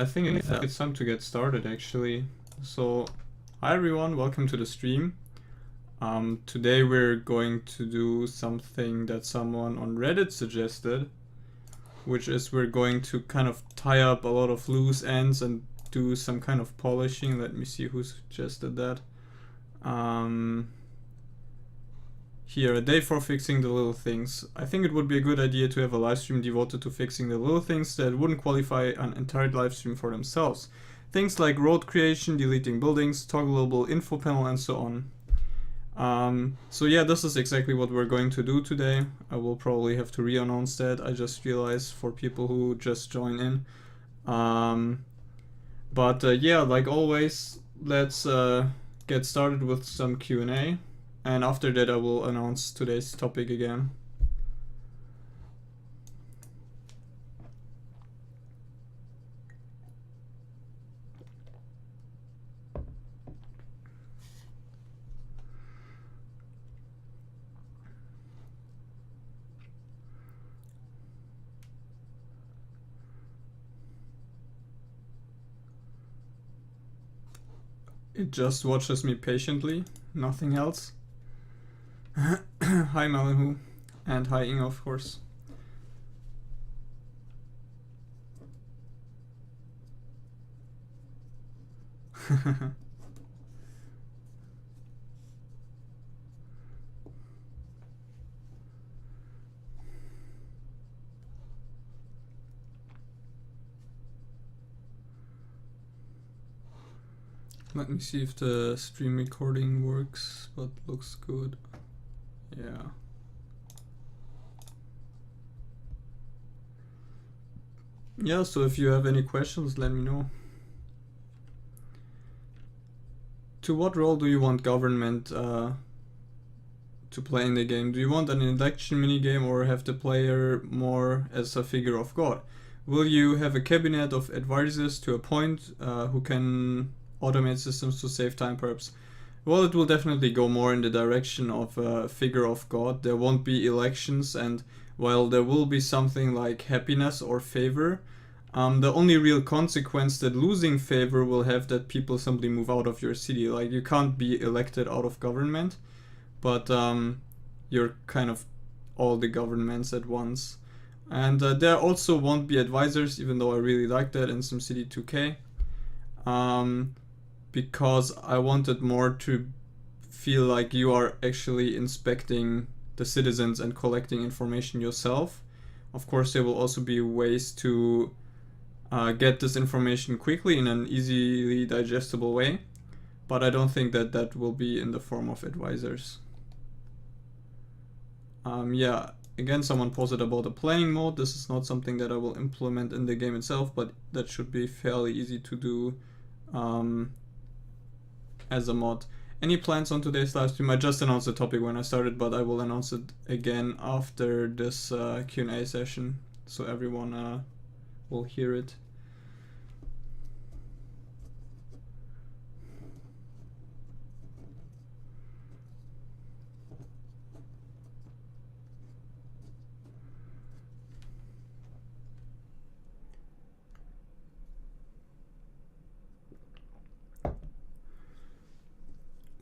I think it's time to get started actually. So, hi everyone, welcome to the stream. Today we're going to do something that someone on Reddit suggested, which is we're going to kind of tie up a lot of loose ends and do some kind of polishing. Let me see who suggested that. Here, a day for fixing the little things. I think it would be a good idea to have a live stream devoted to fixing the little things that wouldn't qualify an entire live stream for themselves. Things like road creation, deleting buildings, toggleable info panel, and so on. So yeah, this is exactly what we're going to do today. I will probably have to re-announce that, I just realized, for people who just join in. Yeah, like always, let's get started with some Q&A. And after that I will announce today's topic again. It just watches me patiently, nothing else. Hi Malenhu, and hi Inga, of course. Let me see if the stream recording works, but looks good. Yeah. Yeah, so if you have any questions, let me know. To what role do you want government to play in the game? Do you want an election minigame or have the player more as a figure of God? Will you have a cabinet of advisors to appoint who can automate systems to save time perhaps? Well, it will definitely go more in the direction of a figure of God. There won't be elections, and while there will be something like happiness or favor, the only real consequence that losing favor will have that people simply move out of your city. Like, you can't be elected out of government, but you're kind of all the governments at once. And there also won't be advisors, even though I really like that in SimCity 2K. Because I wanted more to feel like you are actually inspecting the citizens and collecting information yourself. Of course, there will also be ways to get this information quickly in an easily digestible way, but I don't think that that will be in the form of advisors. Yeah, again, someone posted about the playing mode. This is not something that I will implement in the game itself, but that should be fairly easy to do as a mod. Any plans on today's live stream? I just announced the topic when I started, but I will announce it again after this Q&A session, so everyone will hear it.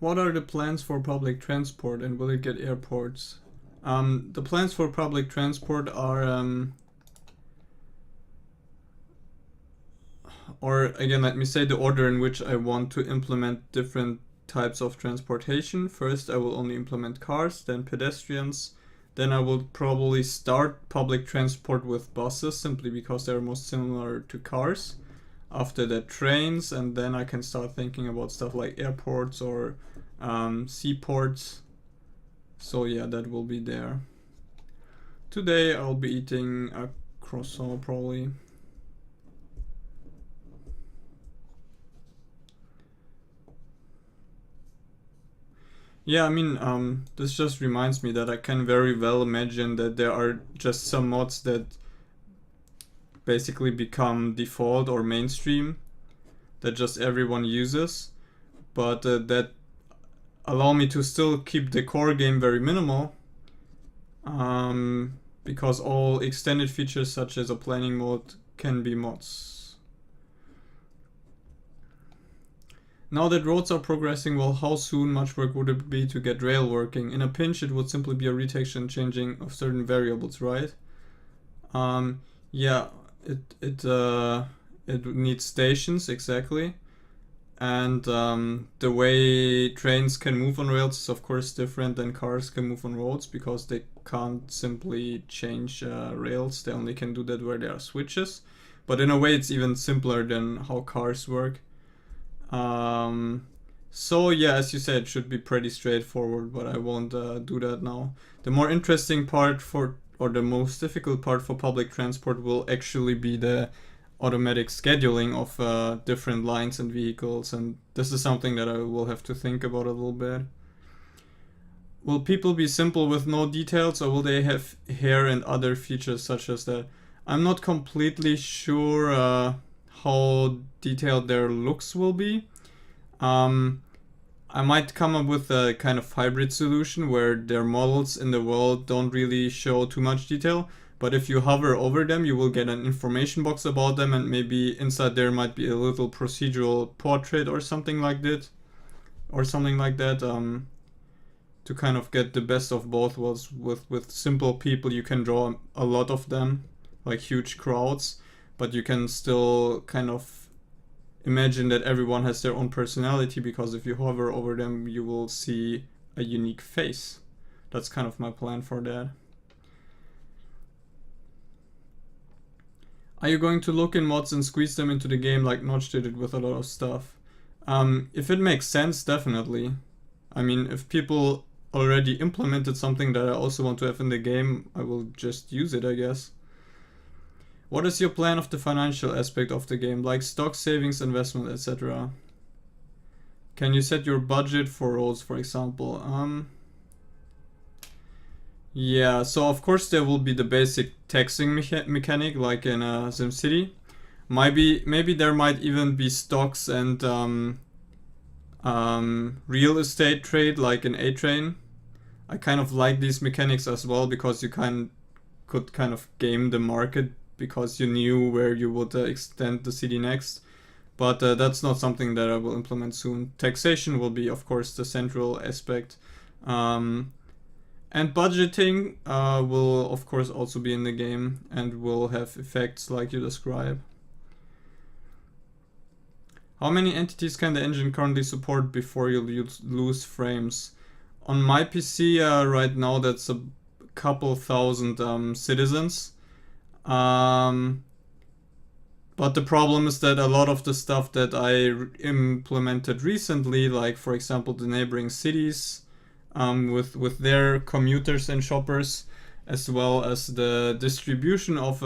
What are the plans for public transport, and will it get airports? The plans for public transport are, or again, let me say the order in which I want to implement different types of transportation. First, I will only implement cars, then pedestrians. Then I will probably start public transport with buses, simply because they're most similar to cars. After that, trains, and then I can start thinking about stuff like airports or seaports. So yeah, that will be there. Today I'll be eating a croissant probably. Yeah, I mean, this just reminds me that I can very well imagine that there are just some mods that basically become default or mainstream that just everyone uses, but that allow me to still keep the core game very minimal, because all extended features such as a planning mode can be mods. Now that roads are progressing well, how soon much work would it be to get rail working? In a pinch, it would simply be a retexture and changing of certain variables, right? Yeah, it needs stations, exactly. And the way trains can move on rails is of course different than cars can move on roads, because they can't simply change rails. They only can do that where there are switches. But in a way, it's even simpler than how cars work. So yeah, as you said, it should be pretty straightforward, but I won't do that now. The more interesting part or the most difficult part for public transport will actually be the automatic scheduling of different lines and vehicles, and this is something that I will have to think about a little bit. Will people be simple with no details, or will they have hair and other features such as that? I'm not completely sure how detailed their looks will be. I might come up with a kind of hybrid solution where their models in the world don't really show too much detail, but if you hover over them, you will get an information box about them, and maybe inside there might be a little procedural portrait or something like that, to kind of get the best of both worlds. With simple people, you can draw a lot of them, like huge crowds, but you can still kind of imagine that everyone has their own personality, because if you hover over them, you will see a unique face. That's kind of my plan for that. Are you going to look in mods and squeeze them into the game like Notch did it with a lot of stuff? If it makes sense, definitely. I mean, if people already implemented something that I also want to have in the game, I will just use it, I guess. What is your plan of the financial aspect of the game, like stock, savings, investment, etc.? Can you set your budget for roads, for example? Yeah, so of course there will be the basic taxing mechanic like in SimCity. Maybe there might even be stocks and real estate trade like in A-Train. I kind of like these mechanics as well, because you could kind of game the market, because you knew where you would extend the city next. But that's not something that I will implement soon. Taxation will be, of course, the central aspect. And budgeting will, of course, also be in the game and will have effects like you describe. How many entities can the engine currently support before you lose frames? On my PC right now, that's a couple thousand citizens. But the problem is that a lot of the stuff that I implemented recently, like for example the neighboring cities, with their commuters and shoppers, as well as the distribution of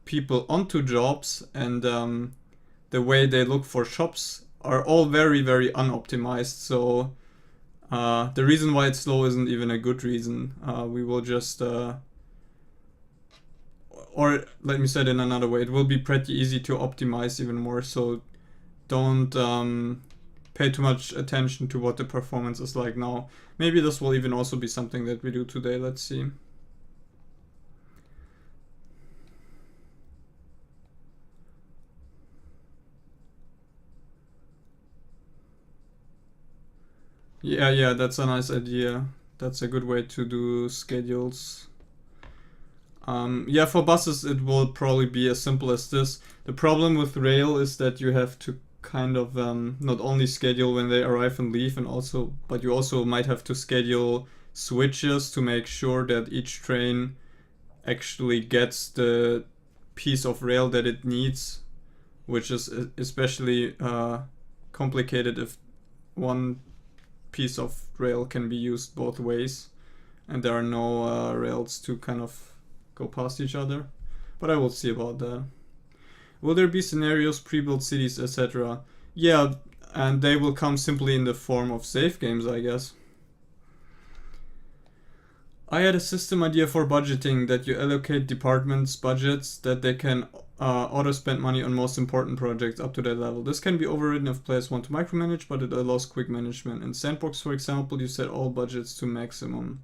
people onto jobs and the way they look for shops, are all very, very unoptimized. So the reason why it's slow isn't even a good reason. We will just or let me say it in another way, it will be pretty easy to optimize even more, so don't pay too much attention to what the performance is like now. Maybe this will even also be something that we do today, let's see. Yeah, that's a nice idea. That's a good way to do schedules. Yeah, for buses it will probably be as simple as this. The problem with rail is that you have to kind of not only schedule when they arrive and leave, but you also might have to schedule switches to make sure that each train actually gets the piece of rail that it needs, which is especially complicated if one piece of rail can be used both ways and there are no rails to kind of go past each other, but I will see about that. Will there be scenarios, pre-built cities, etc.? Yeah, and they will come simply in the form of save games, I guess. I had a system idea for budgeting, that you allocate departments budgets that they can auto spend money on most important projects up to that level. This can be overridden if players want to micromanage, but it allows quick management. In Sandbox, for example, you set all budgets to maximum.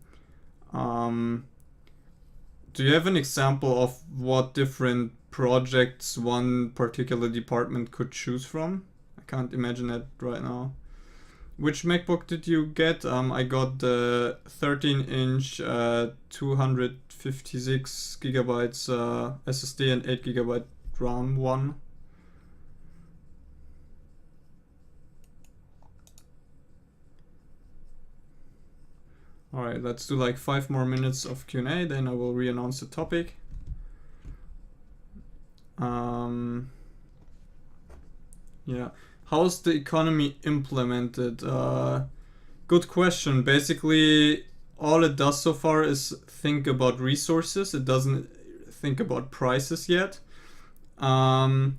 Do you have an example of what different projects one particular department could choose from? I can't imagine that right now. Which MacBook did you get? I got the 13-inch 256 gigabytes SSD and 8 gigabyte RAM one. Alright, let's do like 5 more minutes of Q&A, then I will re-announce the topic. Yeah. How's the economy implemented? Good question. Basically, all it does so far is think about resources. It doesn't think about prices yet. And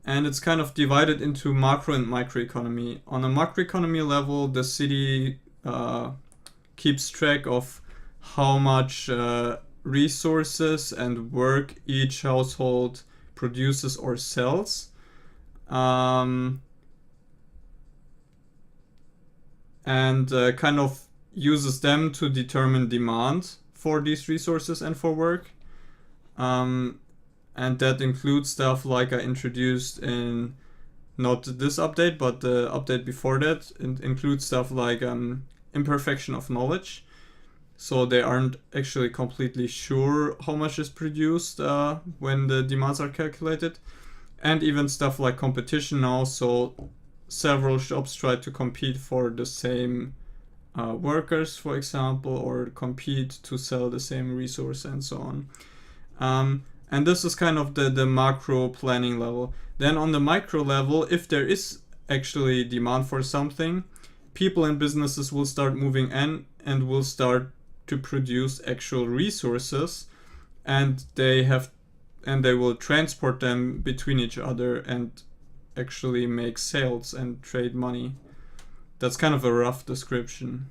it's kind of divided into macro and microeconomy. On a macroeconomy level, the city keeps track of how much resources and work each household produces or sells. And kind of uses them to determine demand for these resources and for work. And that includes stuff like I introduced in not this update, but the update before that. It includes stuff like imperfection of knowledge. So they aren't actually completely sure how much is produced when the demands are calculated. And even stuff like competition now. So several shops try to compete for the same workers, for example, or compete to sell the same resource and so on. And this is kind of the macro planning level. Then on the micro level, if there is actually demand for something, people and businesses will start moving in and will start to produce actual resources, and they will transport them between each other and actually make sales and trade money. That's kind of a rough description.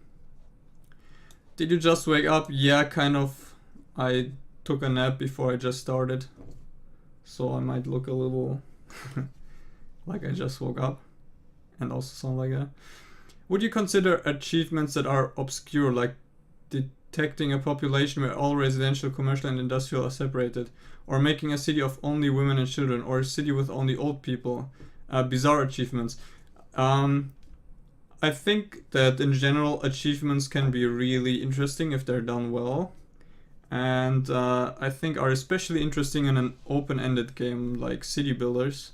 Did you just wake up? Yeah, kind of. I took a nap before I just started, so I might look a little like I just woke up and also sound like that. Would you consider achievements that are obscure, like detecting a population where all residential, commercial and industrial are separated, or making a city of only women and children, or a city with only old people? Bizarre achievements. I think that in general achievements can be really interesting if they're done well, and I think are especially interesting in an open-ended game like City Builders.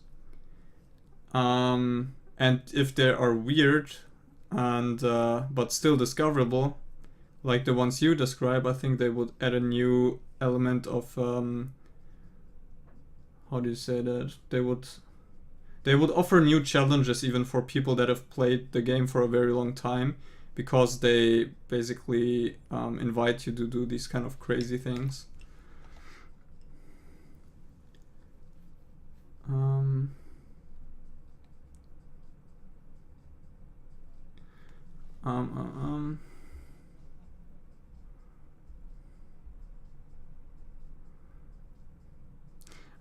And if they are weird and but still discoverable, like the ones you describe, I think they would add a new element of how do you say that? They would offer new challenges even for people that have played the game for a very long time, because they basically invite you to do these kind of crazy things.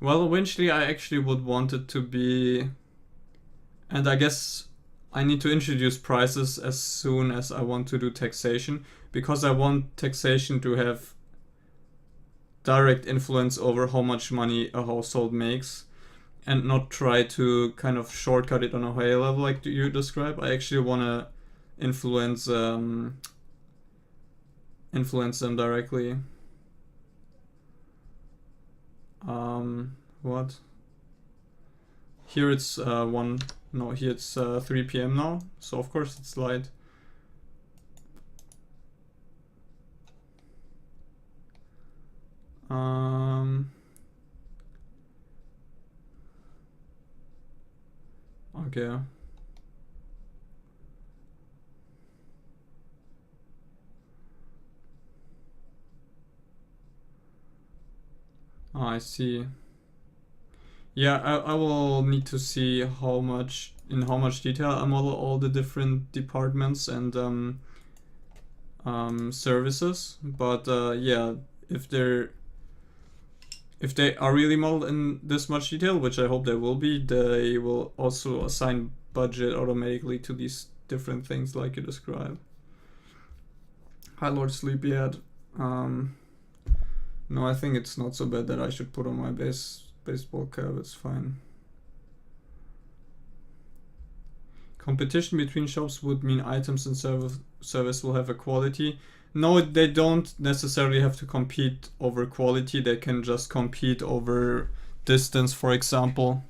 Well, eventually I actually would want it to be, and I guess I need to introduce prices as soon as I want to do taxation, because I want taxation to have direct influence over how much money a household makes, and not try to kind of shortcut it on a higher level like you describe. I actually want to influence them directly. What? Here it's here it's 3 p.m. now, so of course it's light. Okay. Oh, I see. Yeah, I will need to see in how much detail I model all the different departments and services. But yeah, if they are really modeled in this much detail, which I hope they will be, they will also assign budget automatically to these different things like you describe. Hi, Lord Sleepyhead. No, I think it's not so bad that I should put on my baseball cap. It's fine. Competition between shops would mean items and service will have a quality. No, they don't necessarily have to compete over quality. They can just compete over distance, for example.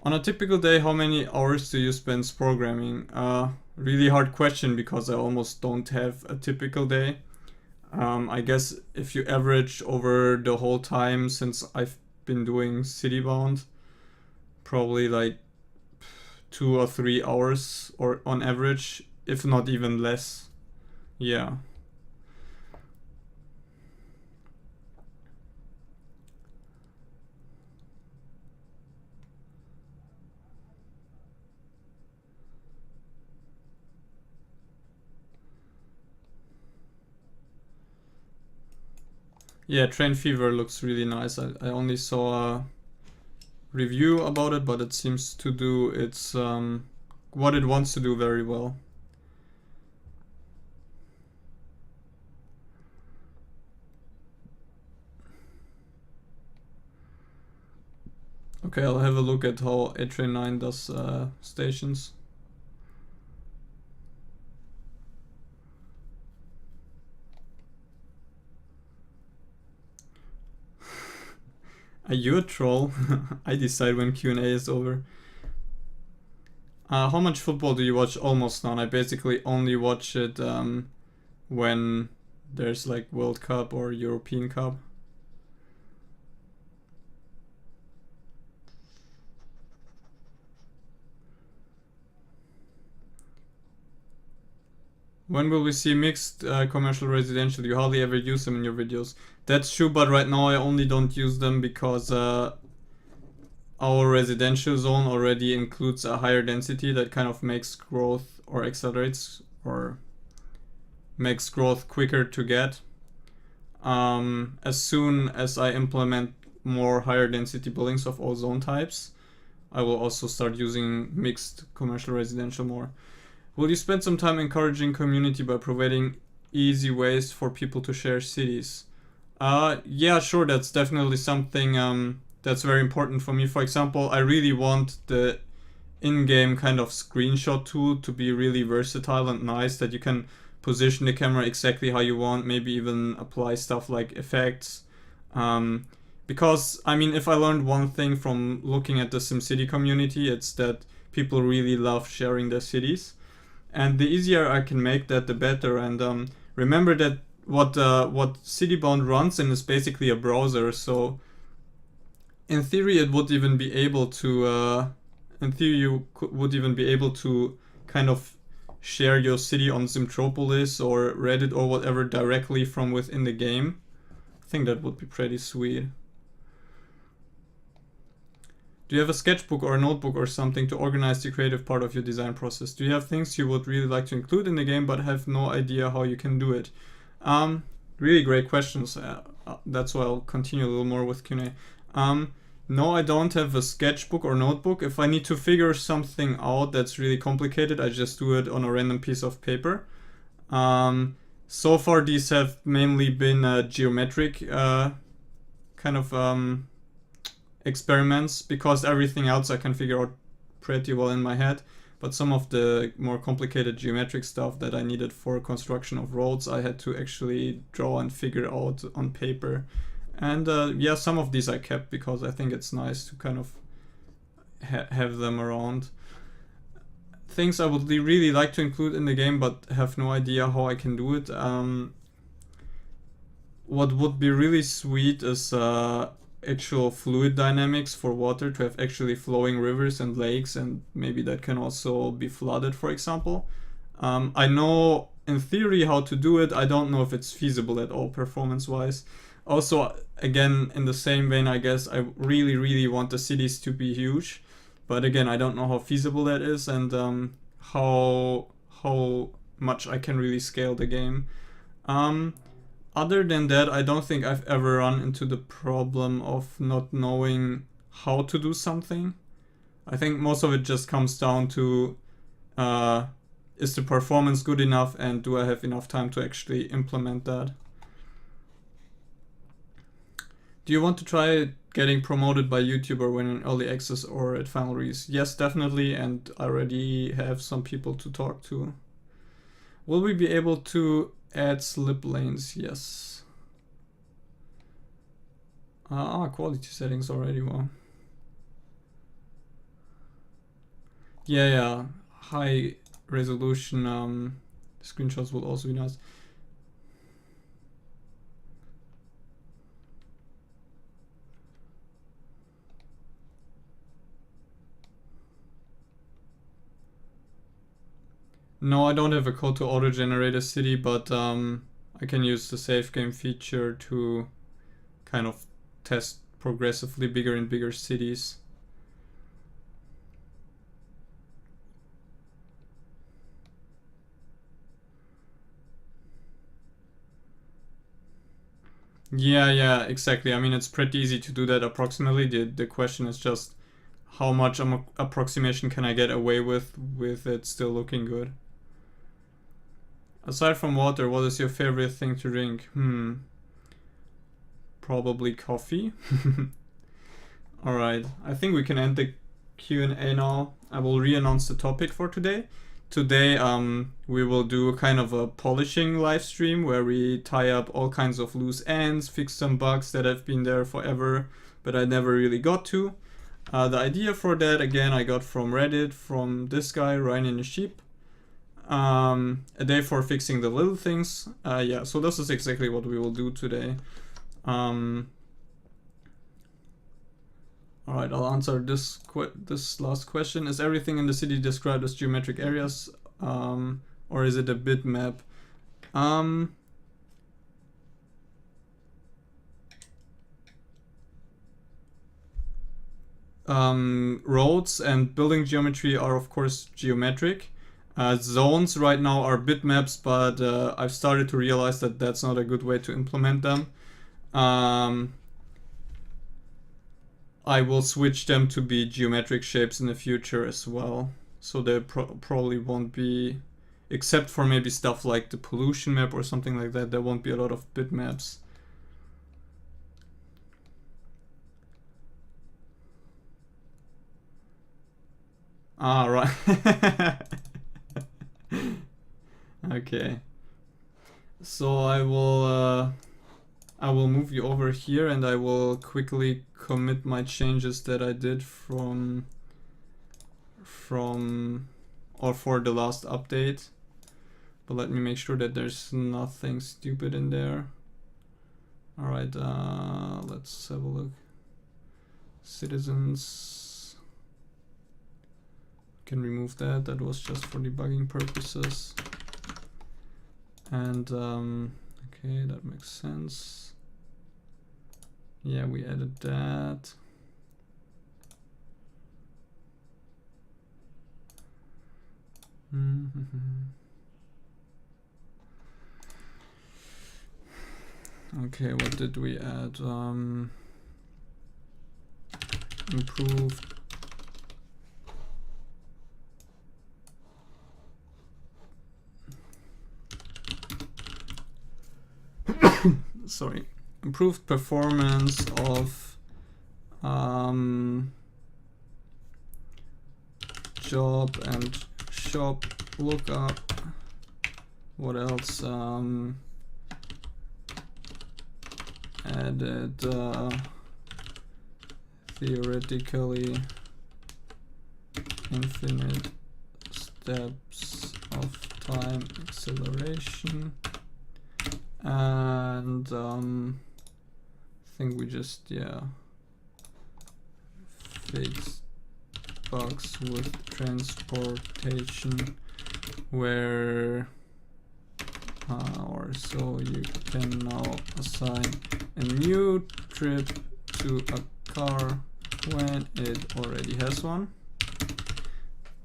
On a typical day, how many hours do you spend programming? Really hard question because I almost don't have a typical day. I guess if you average over the whole time since I've been doing Citybound, probably like 2 or 3 hours or on average, if not even less. Yeah. Yeah, Train Fever looks really nice. I only saw a review about it, but it seems to do its what it wants to do very well. Okay, I'll have a look at how A-Train 9 does stations. Are you a troll? I decide when Q&A is over. How much football do you watch? Almost none. I basically only watch it when there's like World Cup or European Cup. When will we see mixed commercial residential? You hardly ever use them in your videos. That's true, but right now I only don't use them because our residential zone already includes a higher density that kind of makes growth or accelerates or makes growth quicker to get. As soon as I implement more higher density buildings of all zone types, I will also start using mixed commercial residential more. Will you spend some time encouraging community by providing easy ways for people to share cities? Yeah, sure, that's definitely something that's very important for me. For example, I really want the in-game kind of screenshot tool to be really versatile and nice, that you can position the camera exactly how you want, maybe even apply stuff like effects. Because, I mean, if I learned one thing from looking at the SimCity community, it's that people really love sharing their cities. And the easier I can make that, the better. And remember that what Citybound runs in is basically a browser. So in theory, it would even be able to. In theory, you would even be able to kind of share your city on Zimtropolis or Reddit or whatever directly from within the game. I think that would be pretty sweet. Do you have a sketchbook or a notebook or something to organize the creative part of your design process? Do you have things you would really like to include in the game but have no idea how you can do it? Really great questions. That's why I'll continue a little more with Q&A. No, I don't have a sketchbook or notebook. If I need to figure something out that's really complicated, I just do it on a random piece of paper. So far, these have mainly been geometric kind of experiments, because everything else I can figure out pretty well in my head. But some of the more complicated geometric stuff that I needed for construction of roads, I had to actually draw and figure out on paper. And yeah, some of these I kept because I think it's nice to kind of have them around. Things I would really like to include in the game but have no idea how I can do it. What would be really sweet is actual fluid dynamics for water, to have actually flowing rivers and lakes, and maybe that can also be flooded, for example. I know in theory how to do it. I don't know if it's feasible at all performance wise. Also, again, in the same vein, I guess I really want the cities to be huge, but again, I don't know how feasible that is, and how much I can really scale the game. Other than that, I don't think I've ever run into the problem of not knowing how to do something. I think most of it just comes down to is the performance good enough, and do I have enough time to actually implement that? Do you want to try getting promoted by YouTuber when in early access or at final release? Yes, definitely, and I already have some people to talk to. Will we be able to add slip lanes? Yes. Quality settings already, well. Yeah, high resolution screenshots will also be nice. No, I don't have a code to auto-generate a city, but I can use the save game feature to kind of test progressively bigger and bigger cities. Yeah, exactly. I mean, it's pretty easy to do that approximately. The question is just how much approximation can I get away with it still looking good. Aside from water, what is your favorite thing to drink? Probably coffee. Alright, I think we can end the Q&A now. I will re-announce the topic for today. Today we will do a kind of a polishing live stream where we tie up all kinds of loose ends, fix some bugs that have been there forever but I never really got to. The idea for that, again, I got from Reddit, from this guy, Ryan in the Sheep. A day for fixing the little things. Yeah, so this is exactly what we will do today. Alright, I'll answer this last question. Is everything in the city described as geometric areas, or is it a bitmap? Roads and building geometry are of course geometric. Zones right now are bitmaps, but I've started to realize that that's not a good way to implement them. I will switch them to be geometric shapes in the future as well. So there probably won't be, except for maybe stuff like the pollution map or something like that, there won't be a lot of bitmaps. Right. Okay. So I will move you over here and I will quickly commit my changes that I did for the last update. But let me make sure that there's nothing stupid in there. Alright, let's have a look. Citizens. Can remove that. That was just for debugging purposes. And okay, that makes sense. Yeah, we added that. Okay, what did we add? Improved. Sorry. Improved performance of job and shop lookup. What else? Added theoretically infinite steps of time acceleration, and I think we just fixed bugs with transportation where or so you can now assign a new trip to a car when it already has one.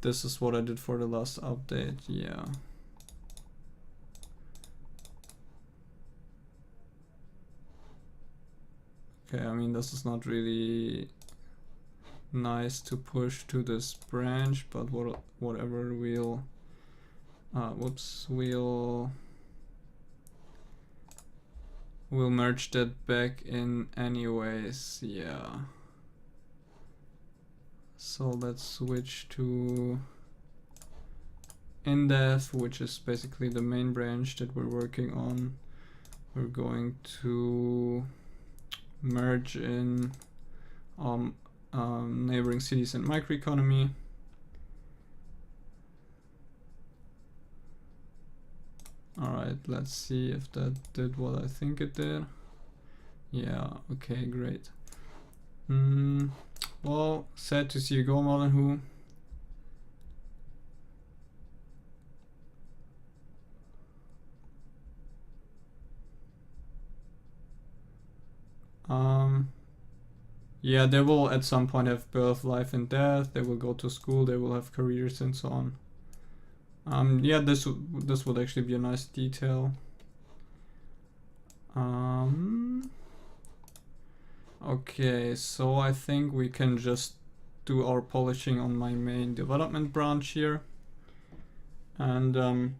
This is what I did for the last update, yeah. Okay, I mean, this is not really nice to push to this branch, but whatever, we'll We'll merge that back in anyways, yeah. So let's switch to InDev, which is basically the main branch that we're working on. We're going to merge in neighboring cities and microeconomy. Alright, let's see if that did what I think it did. Yeah, okay, great. Well, sad to see you go, Modern Who. Yeah, they will at some point have birth, life, and death. They will go to school. They will have careers and so on. Yeah, this would actually be a nice detail. Okay, so I think we can just do our polishing on my main development branch here, and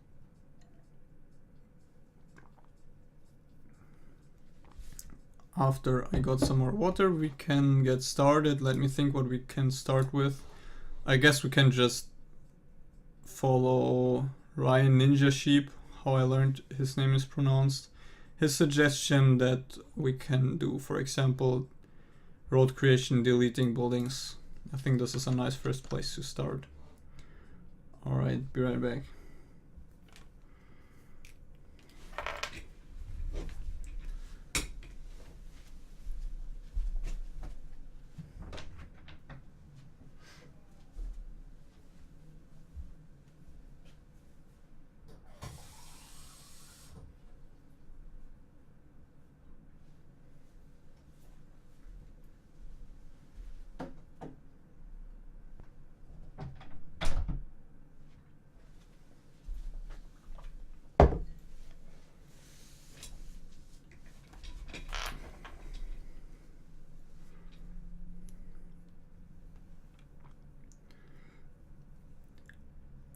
after I got some more water, we can get started. Let me think what we can start with. I guess we can just follow Ryan Ninja Sheep, how I learned his name is pronounced. His suggestion that we can do, for example, road creation, deleting buildings. I think this is a nice first place to start. Alright, be right back.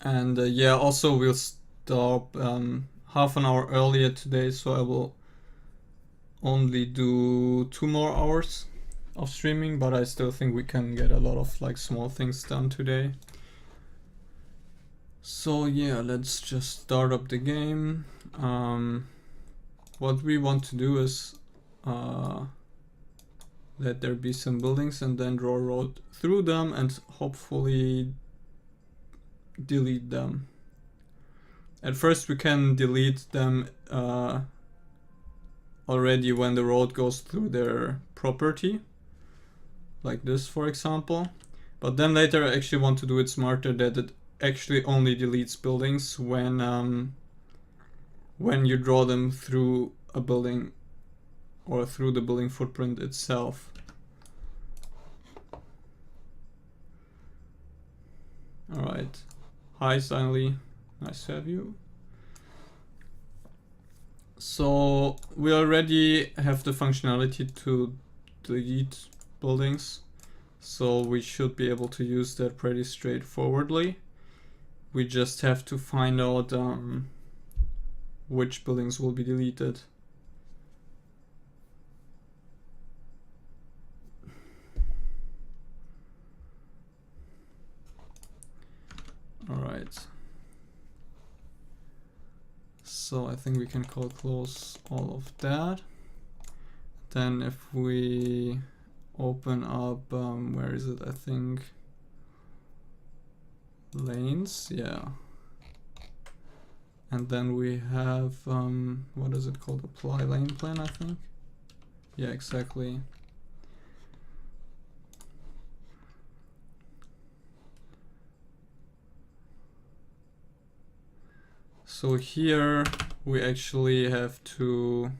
And yeah, also we'll stop half an hour earlier today, so I will only do 2 more hours of streaming, but I still think we can get a lot of like small things done today. So yeah, let's just start up the game. What we want to do is let there be some buildings and then draw a road through them and hopefully delete them. At first we can delete them already when the road goes through their property, like this for example, but then later I actually want to do it smarter, that it actually only deletes buildings when you draw them through a building or through the building footprint itself. Alright, hi Stanley, nice to have you. So we already have the functionality to delete buildings, so we should be able to use that pretty straightforwardly. We just have to find out which buildings will be deleted. Alright. So I think we can close all of that. Then if we open up, where is it? I think lanes, yeah. And then we have, what is it called? Apply lane plan, I think. Yeah, exactly. So here we actually have to,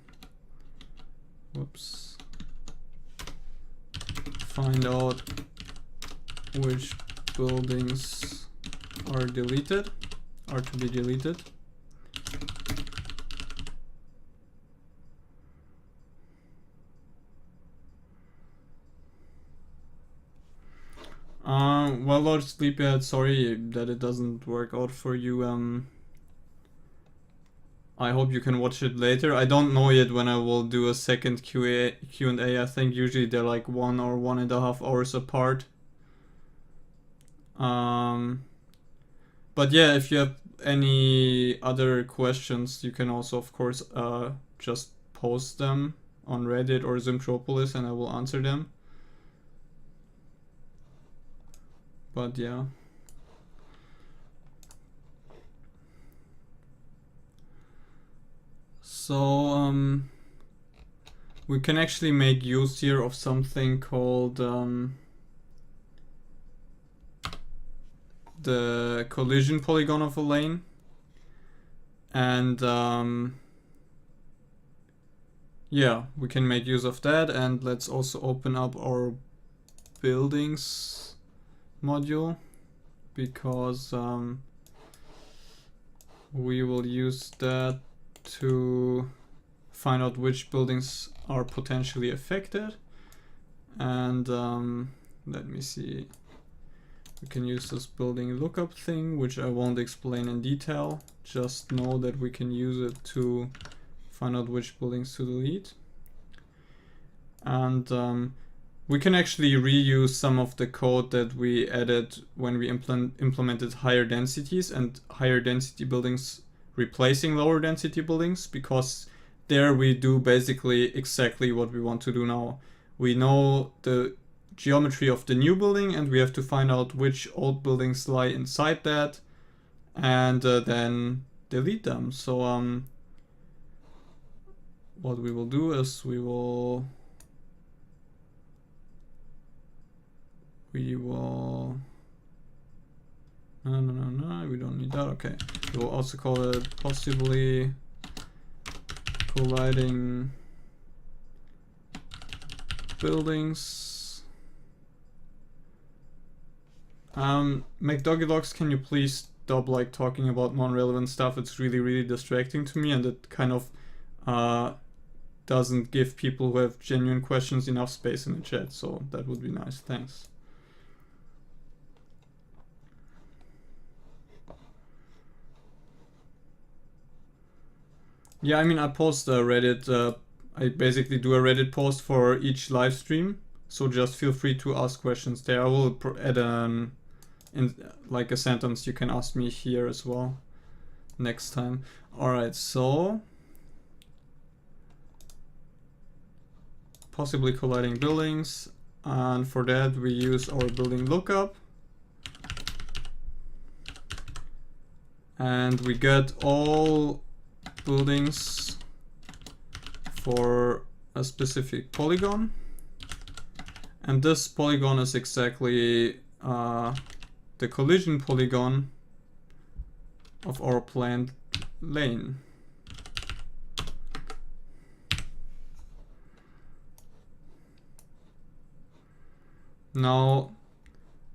whoops, find out which buildings are to be deleted. Well, Lord Sleepyhead, sorry that it doesn't work out for you. I hope you can watch it later. I don't know yet when I will do a second Q&A. I think usually they're like 1 or 1.5 hours apart. But yeah, if you have any other questions, you can also, of course, just post them on Reddit or Zymtropolis and I will answer them. But yeah. So, we can actually make use here of something called the collision polygon of a lane. And yeah, we can make use of that. And let's also open up our buildings module, because we will use that to find out which buildings are potentially affected. And let me see, we can use this building lookup thing, which I won't explain in detail, just know that we can use it to find out which buildings to delete. And we can actually reuse some of the code that we added when we implemented higher densities and higher density buildings replacing lower density buildings, because there we do basically exactly what we want to do now. We know the geometry of the new building and we have to find out which old buildings lie inside that and then delete them. So what we will do is we will no, we don't need that. Okay, we will also call it possibly colliding buildings. McDoggyLogs, can you please stop like talking about non-relevant stuff? It's really distracting to me, and it kind of doesn't give people who have genuine questions enough space in the chat, so that would be nice. Thanks. Yeah, I mean, I post a Reddit, I basically do a Reddit post for each live stream, so just feel free to ask questions there. I will add in like a sentence you can ask me here as well next time. Alright, so possibly colliding buildings, and for that we use our building lookup, and we get all buildings for a specific polygon, and this polygon is exactly the collision polygon of our planned lane. Now,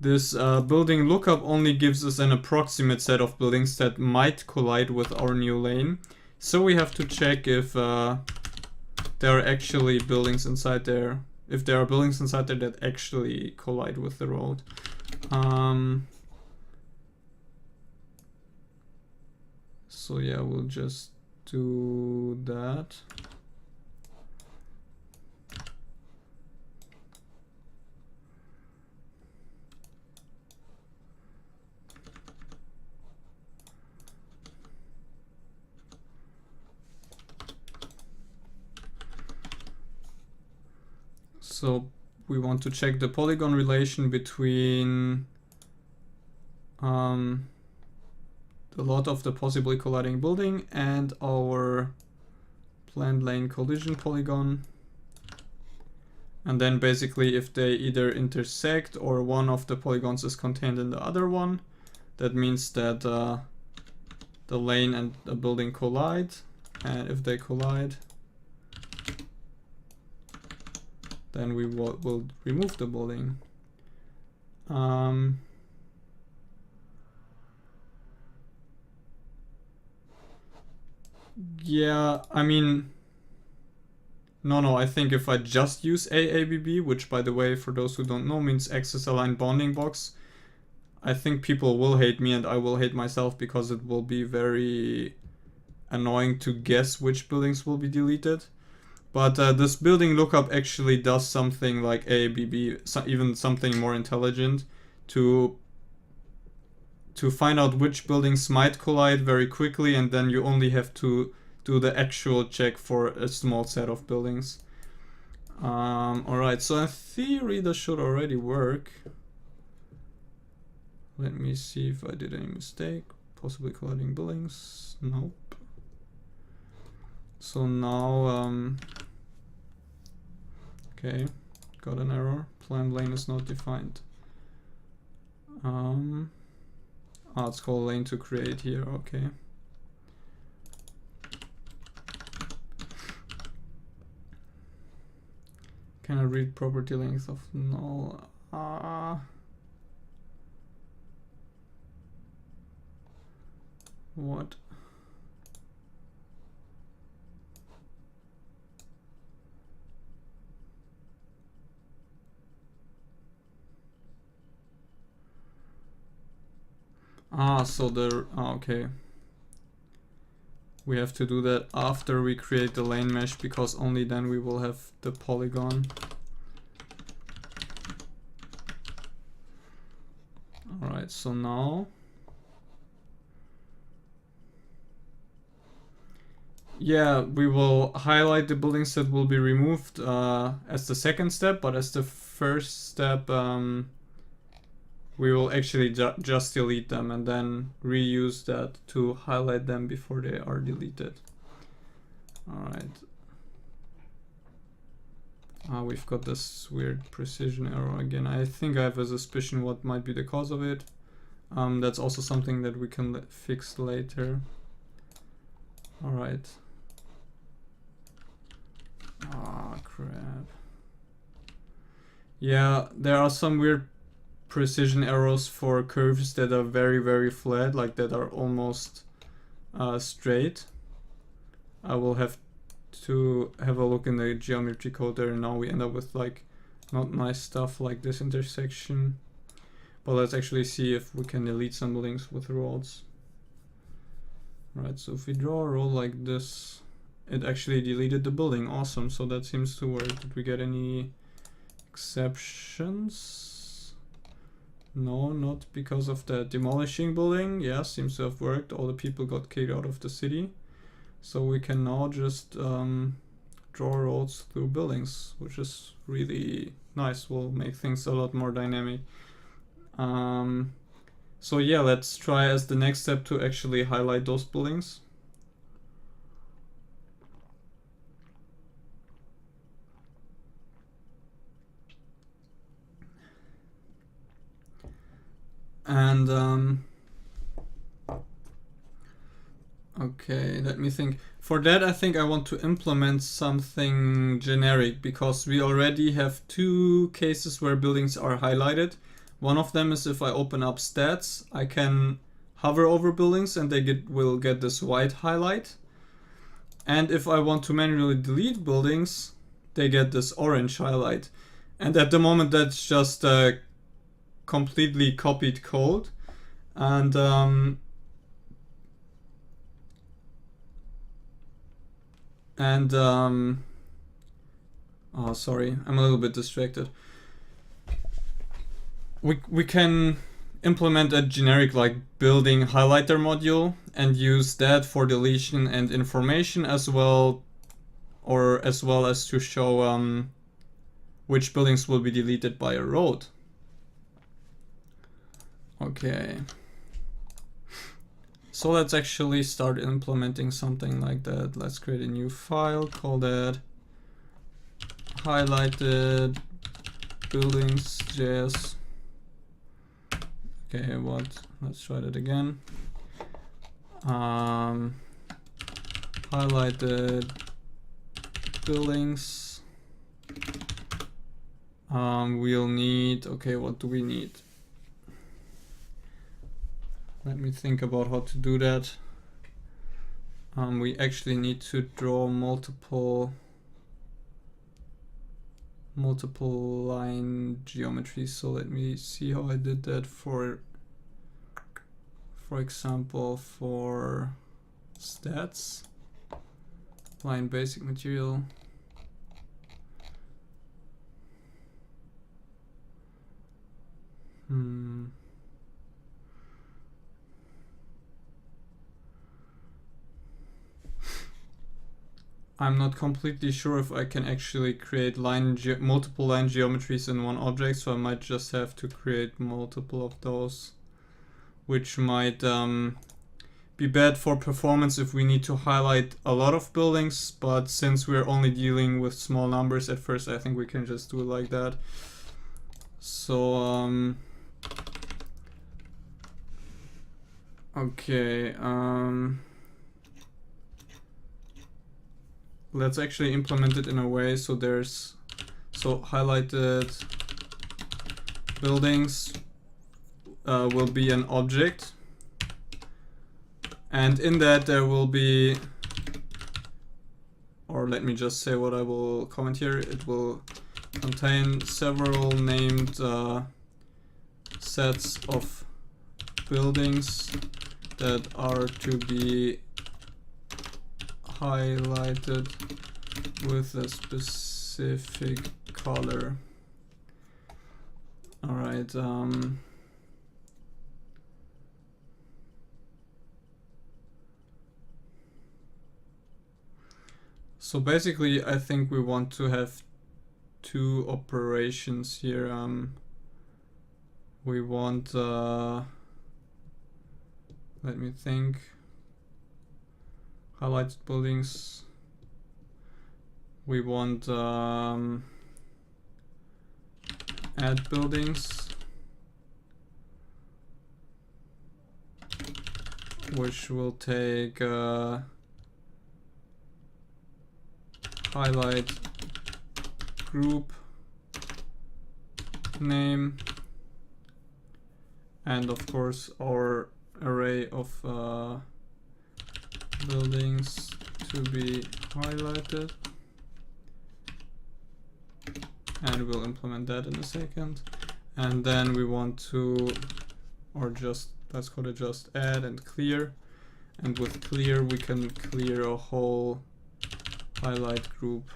this building lookup only gives us an approximate set of buildings that might collide with our new lane. So we have to check if there are actually buildings inside there. If there are buildings inside there that actually collide with the road. So yeah, we'll just do that. So we want to check the polygon relation between the lot of the possibly colliding building and our planned lane collision polygon. And then basically if they either intersect or one of the polygons is contained in the other one, that means that the lane and the building collide. And if they collide, then we will remove the building. Yeah, I mean, no, I think if I just use AABB, which by the way, for those who don't know, means axis aligned bounding box, I think people will hate me and I will hate myself, because it will be very annoying to guess which buildings will be deleted. But this building lookup actually does something like A, B, B, even something more intelligent to find out which buildings might collide very quickly, and then you only have to do the actual check for a small set of buildings. Alright, so in theory this should already work. Let me see if I did any mistake. Possibly colliding buildings. Nope. So now, okay, got an error. Planned lane is not defined. It's called lane to create here, okay. Can I read property length of null? What? Okay. We have to do that after we create the lane mesh, because only then we will have the polygon. Alright, so now we will highlight the buildings that will be removed as the second step, but as the first step we will actually just delete them and then reuse that to highlight them before they are deleted. Alright. We've got this weird precision error again. I think I have a suspicion what might be the cause of it. That's also something that we can fix later. Alright. Crap. Yeah, there are some weird precision errors for curves that are very, very flat, like that are almost straight. I will have to have a look in the geometry code there, and now we end up with like not nice stuff like this intersection. But let's actually see if we can delete some buildings with roads. Alright, so if we draw a road like this, it actually deleted the building. Awesome, so that seems to work. Did we get any exceptions? No, not because of the demolishing building. Yeah, seems to have worked. All the people got kicked out of the city. So we can now just draw roads through buildings, which is really nice. Will make things a lot more dynamic. So yeah, let's try as the next step to actually highlight those buildings. And okay, let me think. For that, I think I want to implement something generic, because we already have two cases where buildings are highlighted. One of them is if I open up stats, I can hover over buildings and they will get this white highlight. And if I want to manually delete buildings, they get this orange highlight. And at the moment, that's just a completely copied code. And oh, sorry, I'm a little bit distracted. We can implement a generic like building highlighter module and use that for deletion and information as well as to show which buildings will be deleted by a road. Okay. So let's actually start implementing something like that. Let's create a new file, call that highlighted buildings.js. Okay, let's try that again. Highlighted buildings. We'll need, okay, what do we need? Let me think about how to do that. We actually need to draw multiple line geometry. So let me see how I did that for example, for stats, line basic material. I'm not completely sure if I can actually create multiple line geometries in one object, so I might just have to create multiple of those, which might be bad for performance if we need to highlight a lot of buildings, but since we're only dealing with small numbers at first, I think we can just do it like that. So okay, let's actually implement it in a way so there's highlighted buildings will be an object, and in that there will be, or let me just say what I will comment here, it will contain several named sets of buildings that are to be highlighted with a specific color. All right. So basically, I think we want to have two operations here. We want, let me think, highlighted buildings. We want add buildings, which will take highlight group name, and of course our array of buildings to be highlighted, and we'll implement that in a second. And then we want to, or just, let's call it just add and clear, and with clear we can clear a whole highlight group.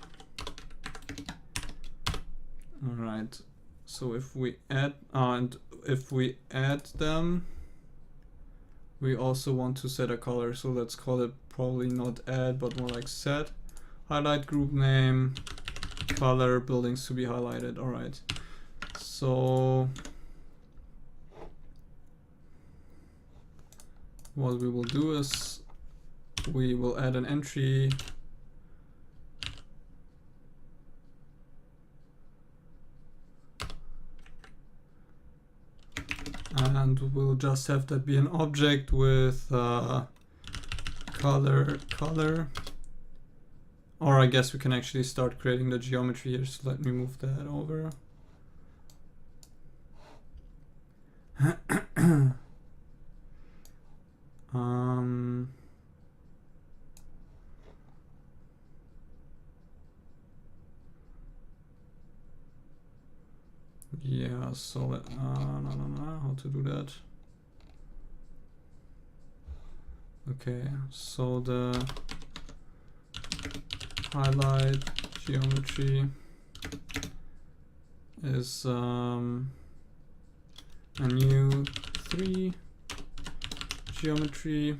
All right, so if we add and if we add them, we also want to set a color, so let's call it probably not add but more like set highlight group name, color, buildings to be highlighted. All right, so what we will do is we will add an entry and we'll just have that be an object with color, or I guess we can actually start creating the geometry here, so let me move that over. Yeah, so let, how to do that? Okay, so the highlight geometry is a new 3 geometry.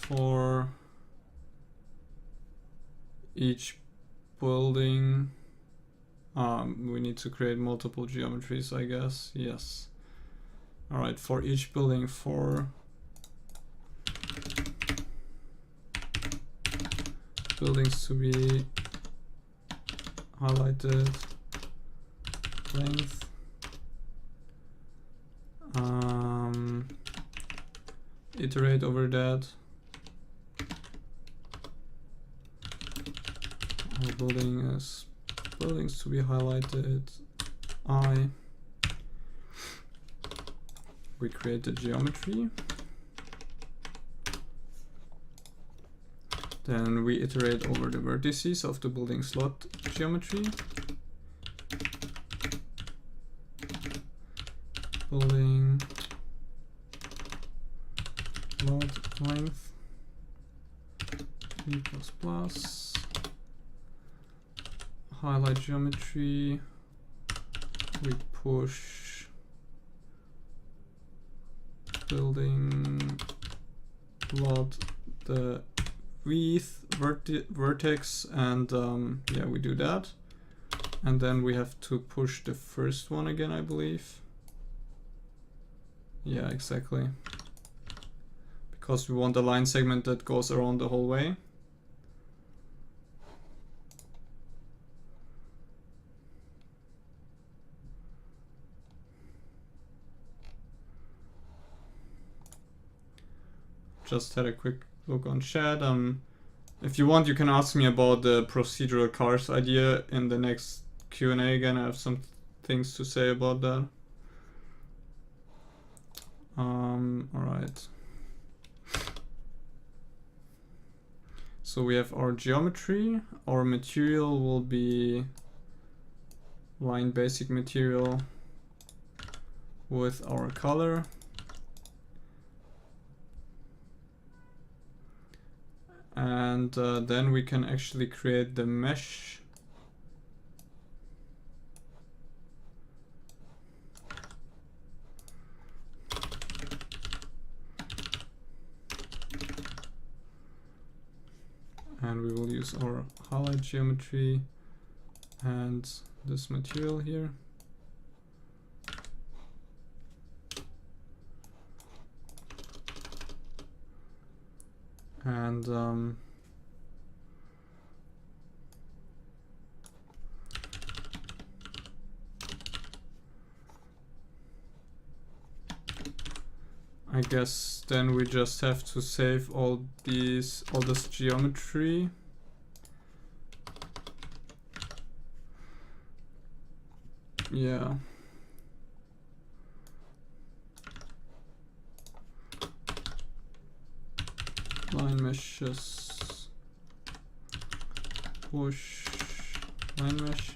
For each building, we need to create multiple geometries, I guess. Yes. All right, for each building, for buildings to be highlighted length, iterate over that. Our building is buildings to be highlighted I. We create the geometry. Then we iterate over the vertices of the building slot geometry. Building slot length E++. Highlight geometry. We push building plot the width vertex, and yeah, we do that. And then we have to push the first one again, I believe. Yeah, exactly. Because we want a line segment that goes around the whole way. Just had a quick look on chat. If you want, you can ask me about the procedural cars idea in the next Q&A again. I have some things to say about that. Alright. So we have our geometry. Our material will be line basic material with our color. And then we can actually create the mesh. And we will use our highlight geometry and this material here. And I guess then we just have to save all this geometry. Yeah. Line meshes, push line mesh.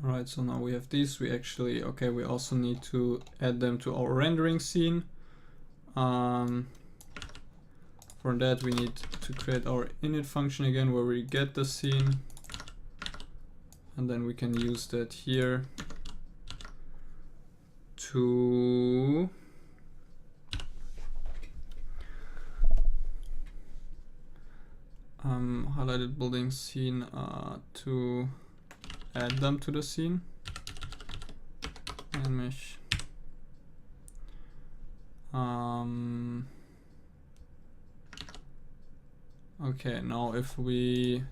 Alright, so now we have these. We actually, okay, we also need to add them to our rendering scene. For that we need to create our init function again where we get the scene, and then we can use that here to highlighted building scene to add them to the scene. And mesh. Okay, now if we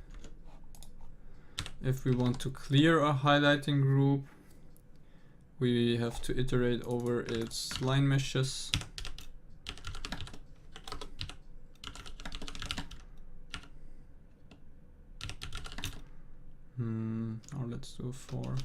want to clear a highlighting group, we have to iterate over its line meshes. Or let's do 4.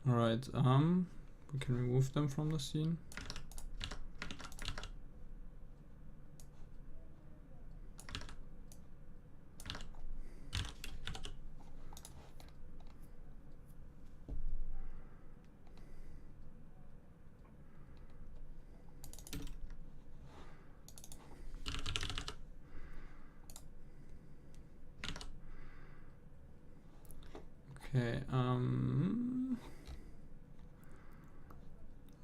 Alright, we can remove them from the scene. Okay,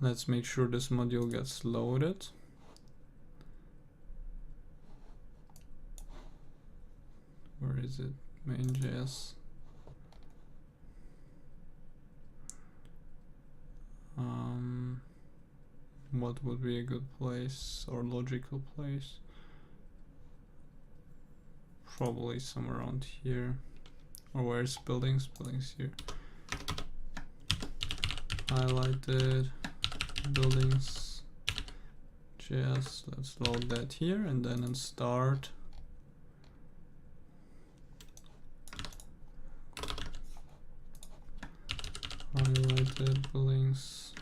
let's make sure this module gets loaded. Where is it? Main.js. What would be a good place or logical place? Probably somewhere around here. Or where's buildings? Buildings here. Highlighted buildings. Just let's load that here and then in start. Highlighted buildings.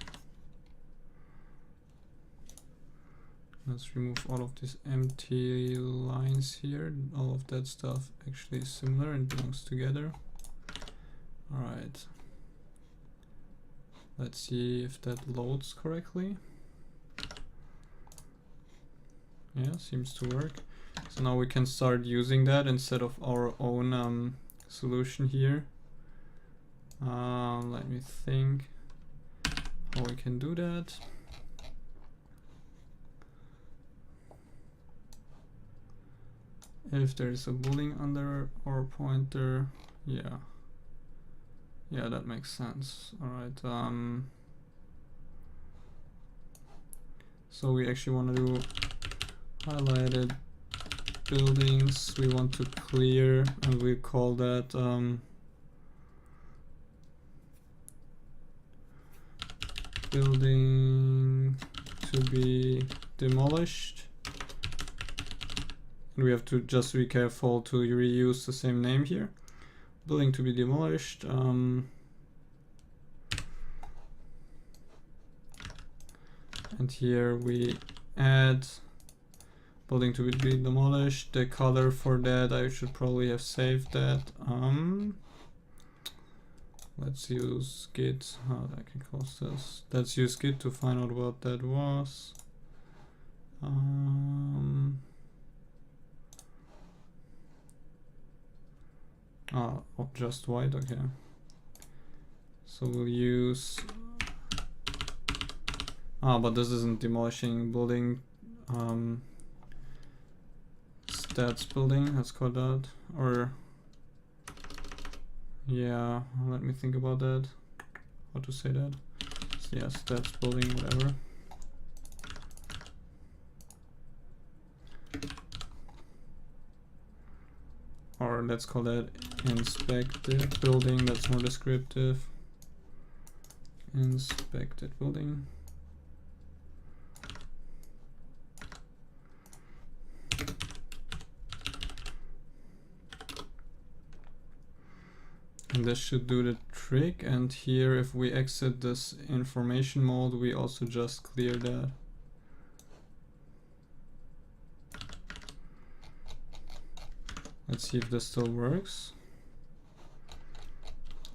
Let's remove all of these empty lines here. All of that stuff actually is similar and belongs together. Alright. Let's see if that loads correctly. Yeah, seems to work. So now we can start using that instead of our own solution here. Let me think how we can do that. If there's a boolean under our pointer, yeah, that makes sense. All right. So we actually want to do highlighted buildings. We want to clear, and we call that building to be demolished. And we have to just be careful to reuse the same name here. Building to be demolished. And here we add building to be demolished. The color for that, I should probably have saved that. Let's use git. Oh, I can close this. Let's use git to find out what that was. Oh, just white, okay. So we'll use, but this isn't demolishing building, stats building, let's call that, or, yeah, let me think about that, how to say that. So yeah, stats building, whatever. Or let's call that inspected building, that's more descriptive. Inspected building. And this should do the trick. And here, if we exit this information mode, we also just clear that. Let's see if this still works,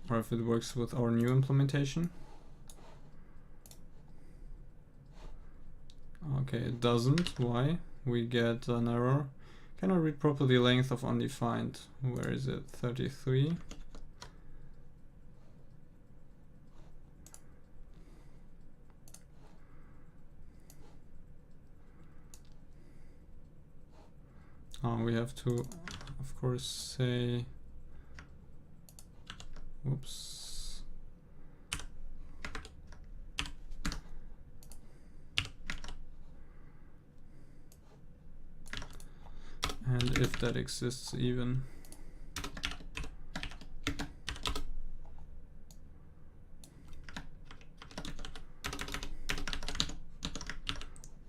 or if it works with our new implementation. Okay, it doesn't. Why? We get an error. Cannot read properly length of undefined. Where is it? 33. We have to, of course, say, whoops. And if that exists even.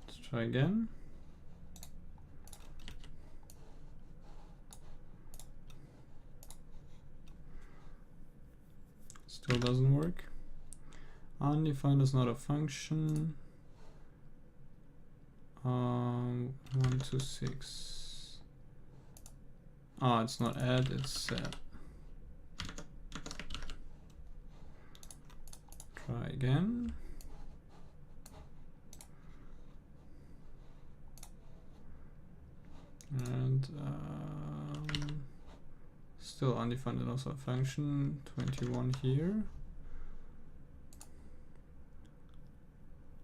Let's try again. Still doesn't work. Undefined is not a function. 1 to 6. It's not add, it's set. Try again. And still undefined and also a function. 21 here.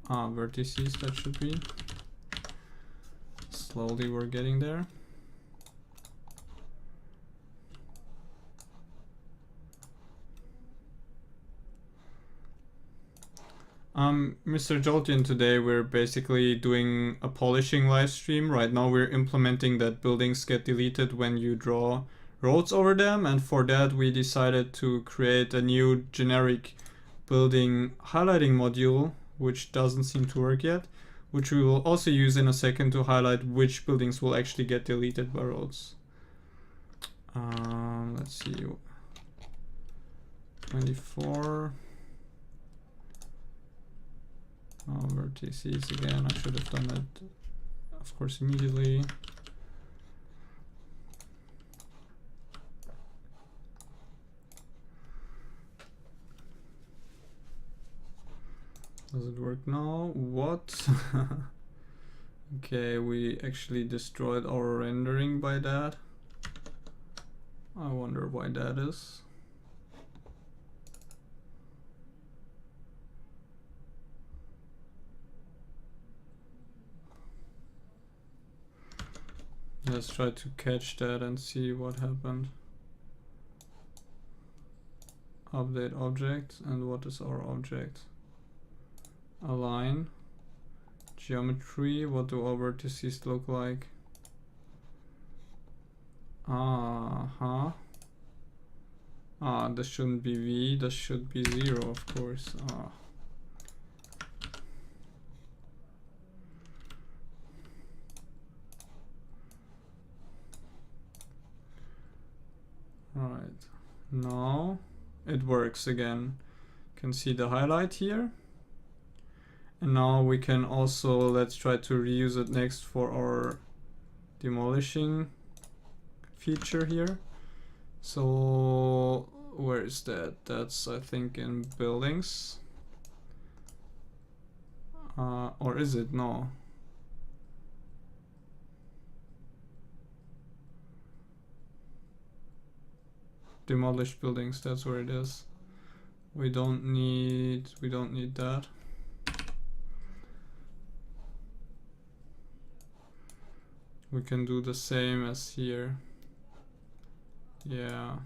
Vertices, that should be. Slowly we're getting there. Mr. Joltian, today we're basically doing a polishing live stream. Right now we're implementing that buildings get deleted when you draw roads over them, and for that we decided to create a new generic building highlighting module, which doesn't seem to work yet, which we will also use in a second to highlight which buildings will actually get deleted by roads. Let's see, 24. Vertices again. I should have done that, of course, immediately. Does it work now? What? Okay, we actually destroyed our rendering by that. I wonder why that is. Let's try to catch that and see what happened. Update object, and what is our object? Align. Geometry, what do our vertices look like? This shouldn't be V, this should be 0, of course. Alright, now it works again. You can see the highlight here. And now we can also, let's try to reuse it next for our demolishing feature here. So where is that? That's, I think, in buildings. Or is it? No. Demolished buildings, that's where it is. We don't need that. We can do the same as here. Yeah.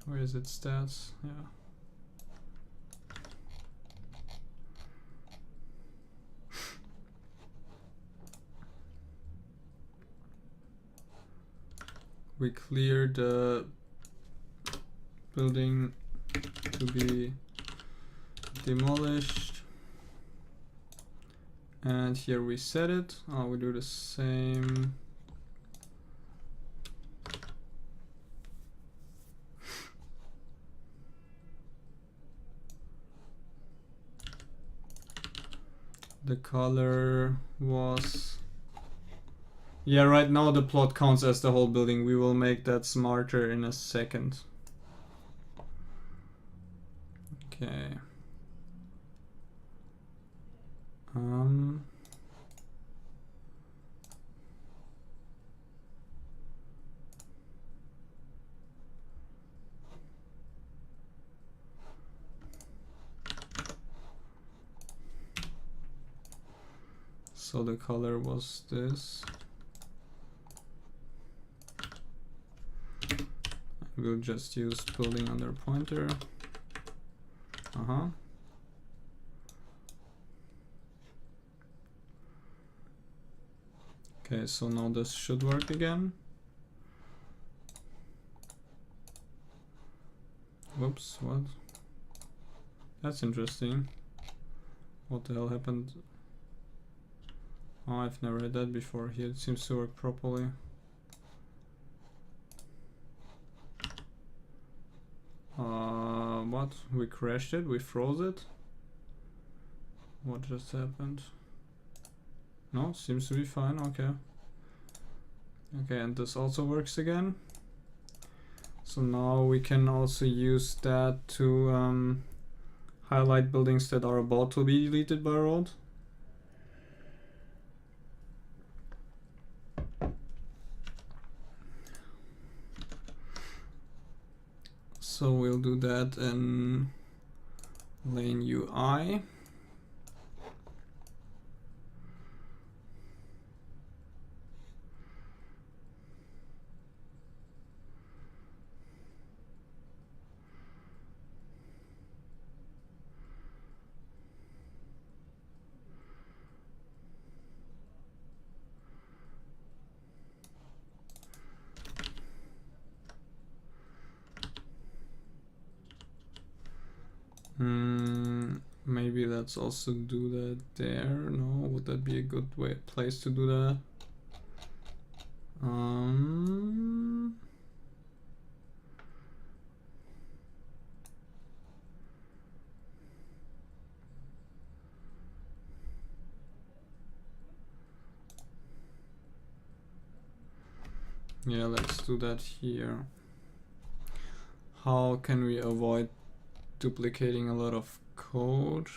Where is it? Stats? Yeah. We cleared the building to be demolished. And here we set it. We do the same. The color was, yeah, right now the plot counts as the whole building. We will make that smarter in a second. Okay. So the color was this. We'll just use building under pointer. Okay, so now this should work again. Whoops, what? That's interesting. What the hell happened? Oh, I've never had that before. Here it seems to work properly. What? We crashed it? We froze it? What just happened? No, seems to be fine. Okay. Okay, and this also works again. So now we can also use that to highlight buildings that are about to be deleted by road. So we'll do that in lane UI. let's also do that there. No, would that be a good place to do that? Yeah, let's do that here. How can we avoid duplicating a lot of code?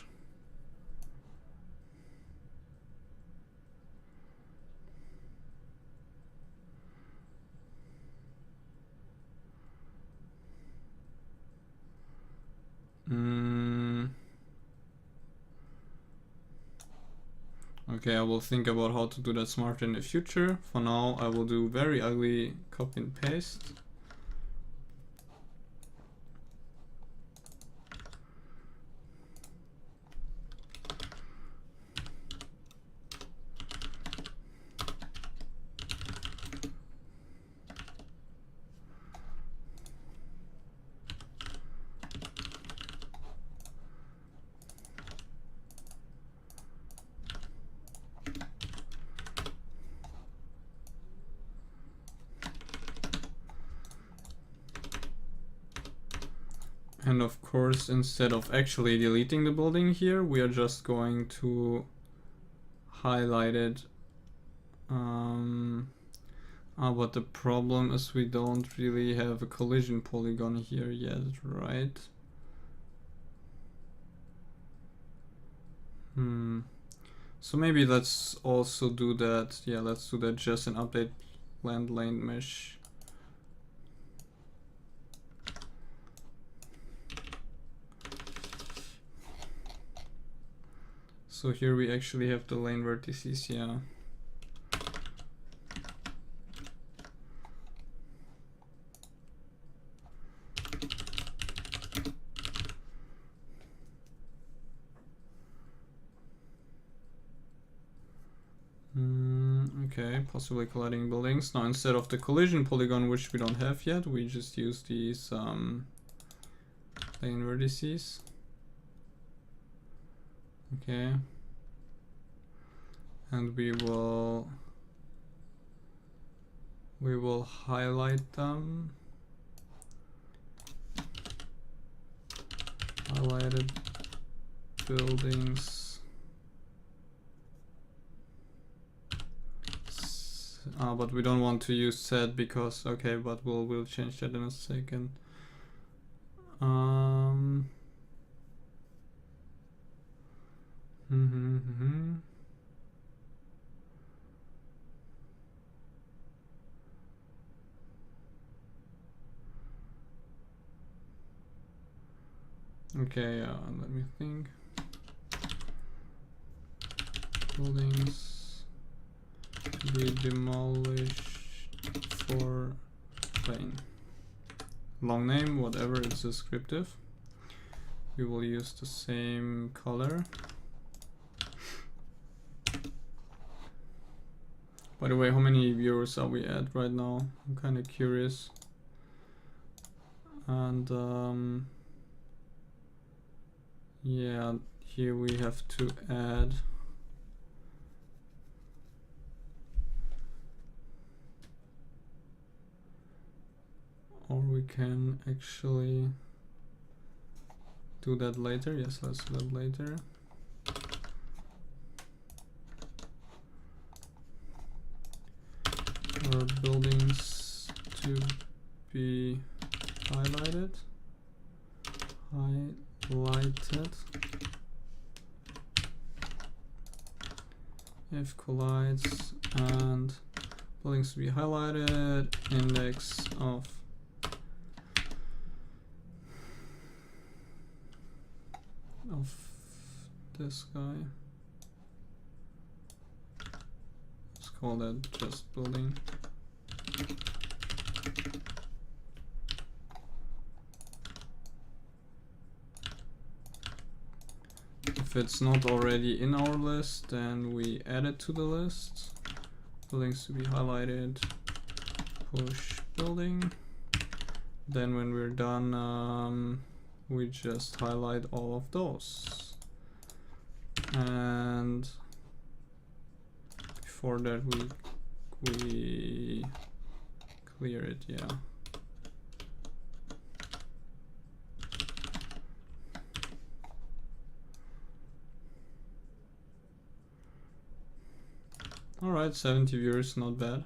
Okay, I will think about how to do that smarter in the future. For now, I will do very ugly copy and paste. And of course, instead of actually deleting the building here, we are just going to highlight it. But the problem is we don't really have a collision polygon here yet, right? So maybe let's also do that. Yeah, let's do that just an update land lane mesh. So here we actually have the lane vertices, yeah. Okay, possibly colliding buildings. Now instead of the collision polygon, which we don't have yet, we just use these lane vertices. Okay. And we will highlight them. Highlighted buildings. But we don't want to use set because, okay, but we'll change that in a second. Okay, let me think. Buildings to be demolished for lane. Long name, whatever, it's descriptive. We will use the same color. By the way, how many viewers are we at right now? I'm kind of curious. And yeah, here we have to add or we can actually do that later. Yes, let's do that later. Our buildings to be highlighted. If collides, and buildings to be highlighted, index of this guy. Let's call that just building. If it's not already in our list, then we add it to the list. Buildings to be highlighted, push building. Then when we're done, we just highlight all of those. And before that we clear it, yeah. Alright, 70 viewers, not bad.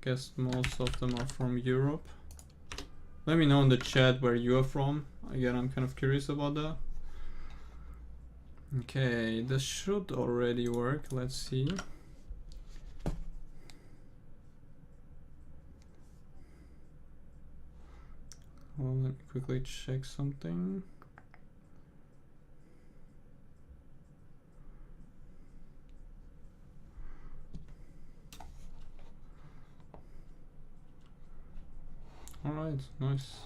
Guess most of them are from Europe. Let me know in the chat where you are from. Again, I'm kind of curious about that. Okay, this should already work. Let's see. Well, let me quickly check something. All right, nice.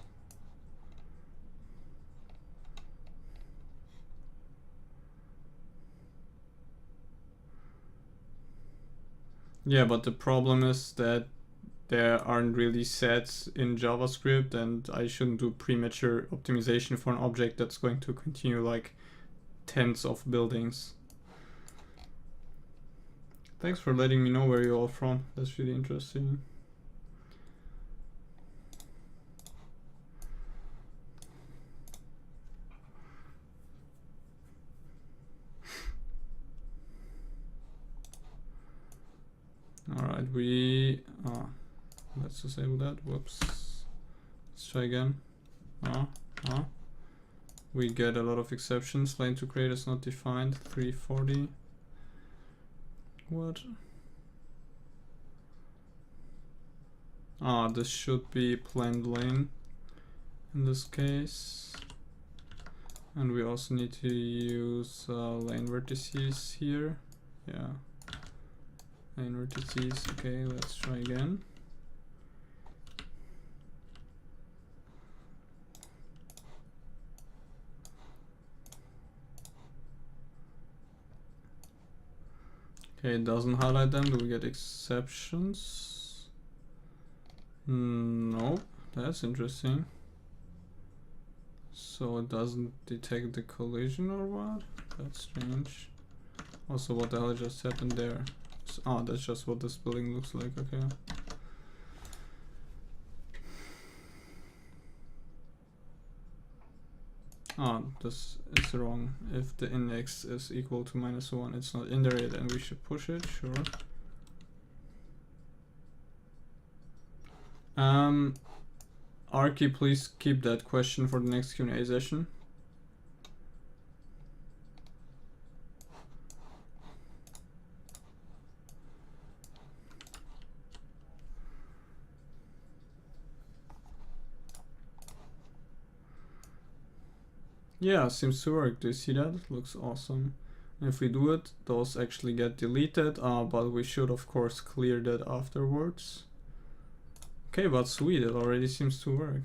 Yeah, but the problem is that there aren't really sets in JavaScript, and I shouldn't do premature optimization for an object that's going to continue like tens of buildings. Thanks for letting me know where you're all from. That's really interesting. All right, let's disable that. Whoops. Let's try again. We get a lot of exceptions. Lane to create is not defined. 340. What? This should be planned lane in this case. And we also need to use lane vertices here. Yeah. Lane vertices. Okay, let's try again. Okay, it doesn't highlight them. Do we get exceptions? No, that's interesting. So it doesn't detect the collision or what? That's strange. Also, what the hell just happened there? That's just what this building looks like, okay. This is wrong. If the index is equal to -1, it's not in there yet, and we should push it, sure. Arky, please keep that question for the next Q&A session. Yeah, seems to work. Do you see that? Looks awesome. And if we do it, those actually get deleted, but we should of course clear that afterwards. Okay, but sweet, it already seems to work.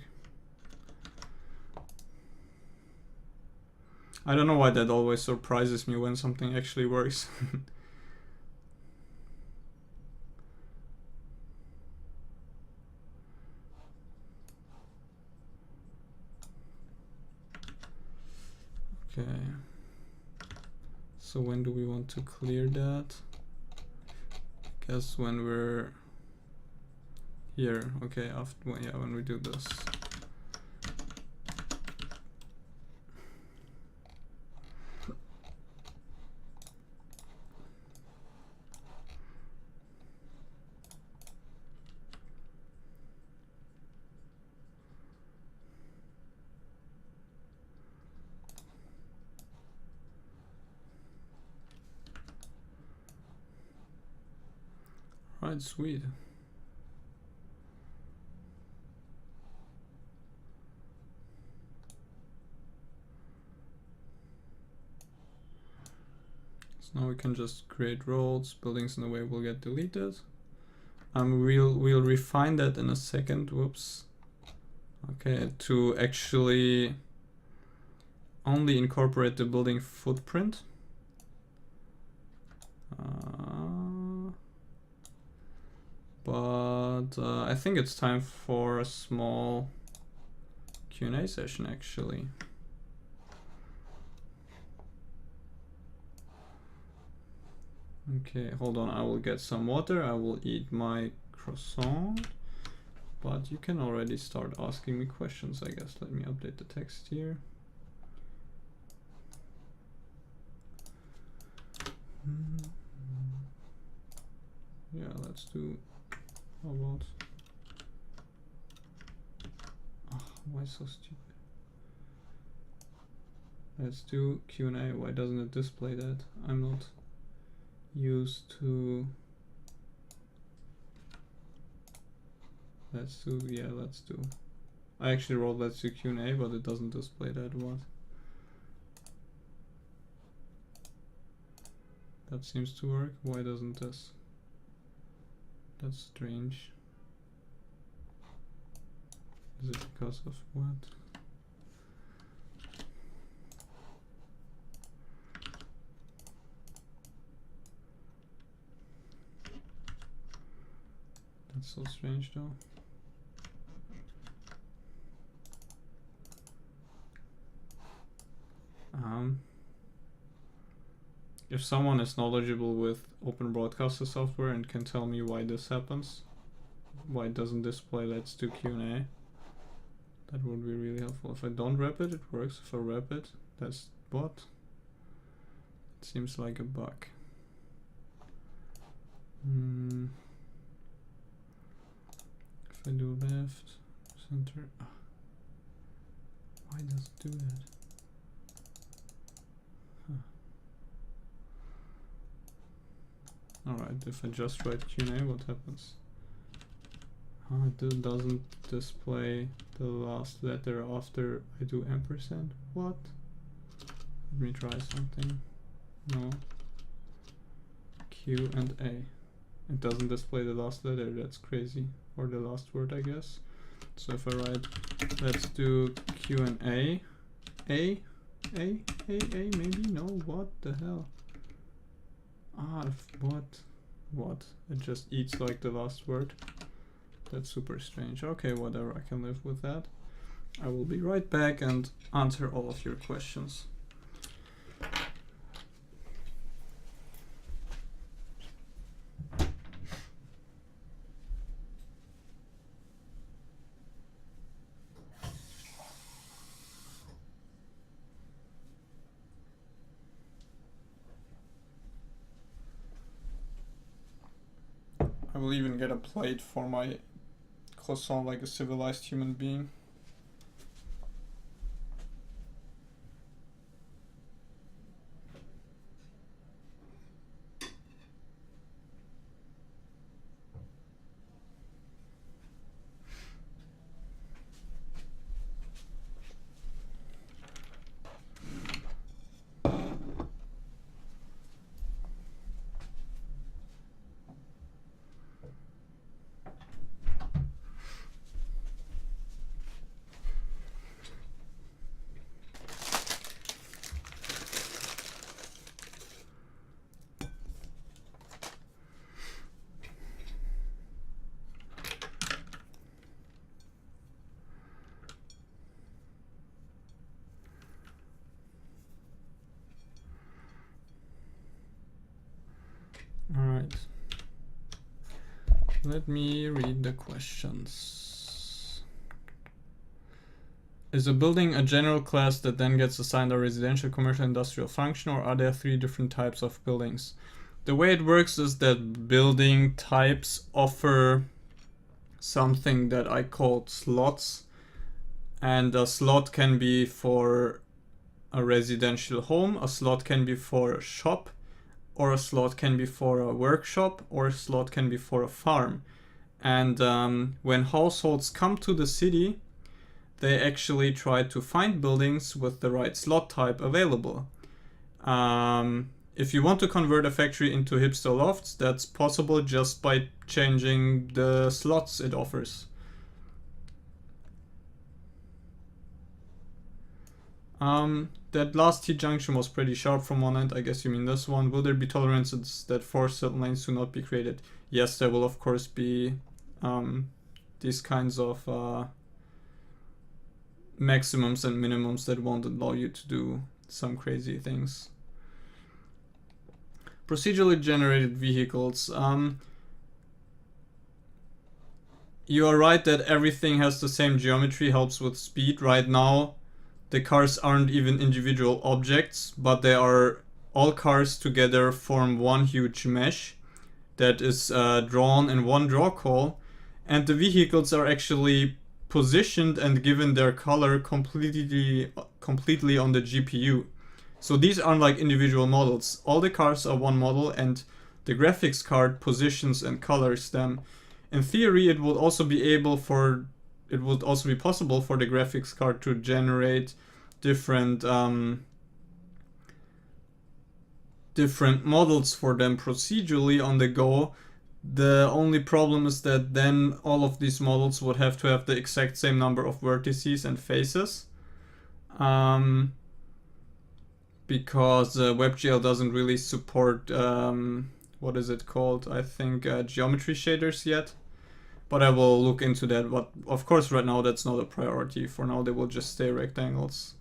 I don't know why that always surprises me when something actually works. Okay. So when do we want to clear that? I guess when we're here. Okay, after, yeah, when we do this. Right, sweet. So now we can just create roads, buildings in the way will get deleted. We'll refine that in a second. Whoops. Okay, to actually only incorporate the building footprint. But I think it's time for a small Q&A session actually. Okay, hold on, I will get some water, I will eat my croissant. But you can already start asking me questions, I guess. Let me update the text here. Yeah, let's do, how about, why so stupid? Let's do Q&A. Why doesn't it display that? I'm not used to. Let's do, yeah, let's do. I actually wrote let's do Q&A, but it doesn't display that. What? That seems to work. Why doesn't this? That's strange. Is it because of what? That's so strange though. If someone is knowledgeable with Open Broadcaster software and can tell me why this happens, why it doesn't display let's do Q&A, that would be really helpful. If I don't wrap it, it works. If I wrap it, that's what? It seems like a bug. If I do left, center, why does it do that? Alright, if I just write Q&A, what happens? It doesn't display the last letter after I do ampersand. What? Let me try something. No. Q and A. It doesn't display the last letter, that's crazy. Or the last word, I guess. So if I write, let's do Q&A. A, maybe? No, what the hell? What? It just eats like the last word. That's super strange. Okay, whatever, I can live with that. I will be right back and answer all of your questions. I will even get a plate for my croissant like a civilized human being. Alright. Let me read the questions. Is a building a general class that then gets assigned a residential, commercial, industrial function, or are there 3 different types of buildings? The way it works is that building types offer something that I called slots, and a slot can be for a residential home, a slot can be for a shop, or a slot can be for a workshop, or a slot can be for a farm. And when households come to the city, they actually try to find buildings with the right slot type available. If you want to convert a factory into hipster lofts, that's possible just by changing the slots it offers. That last T-junction was pretty sharp from one end. I guess you mean this one. Will there be tolerances that force certain lanes to not be created? Yes, there will of course be these kinds of maximums and minimums that won't allow you to do some crazy things. Procedurally generated vehicles. You are right that everything has the same geometry, helps with speed. Right now, the cars aren't even individual objects, but they are all cars together form one huge mesh that is drawn in one draw call, and the vehicles are actually positioned and given their color completely on the GPU. So these aren't like individual models. All the cars are one model, and the graphics card positions and colors them. In theory, it would also be possible for the graphics card to generate different models for them procedurally on the go. The only problem is that then all of these models would have to have the exact same number of vertices and faces, because WebGL doesn't really support what is it called? I think geometry shaders yet. But I will look into that. But of course, right now that's not a priority. For now, they will just stay rectangles.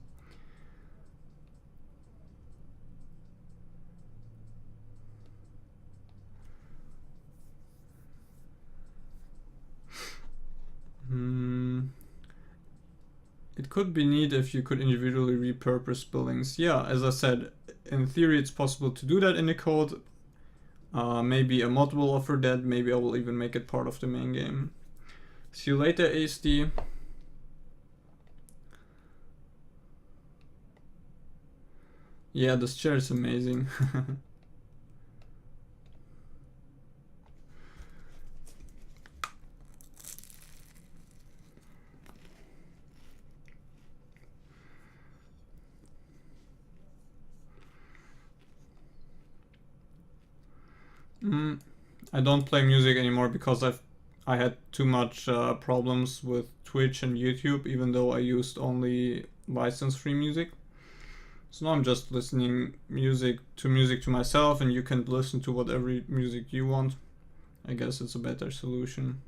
It could be neat if you could individually repurpose buildings. Yeah, as I said, in theory it's possible to do that in the code. Maybe a mod will offer that. Maybe I will even make it part of the main game. See you later, ASD. Yeah, this chair is amazing. I don't play music anymore because I had too much problems with Twitch and YouTube, even though I used only license-free music. So now I'm just listening music to myself, and you can listen to whatever music you want. I guess it's a better solution.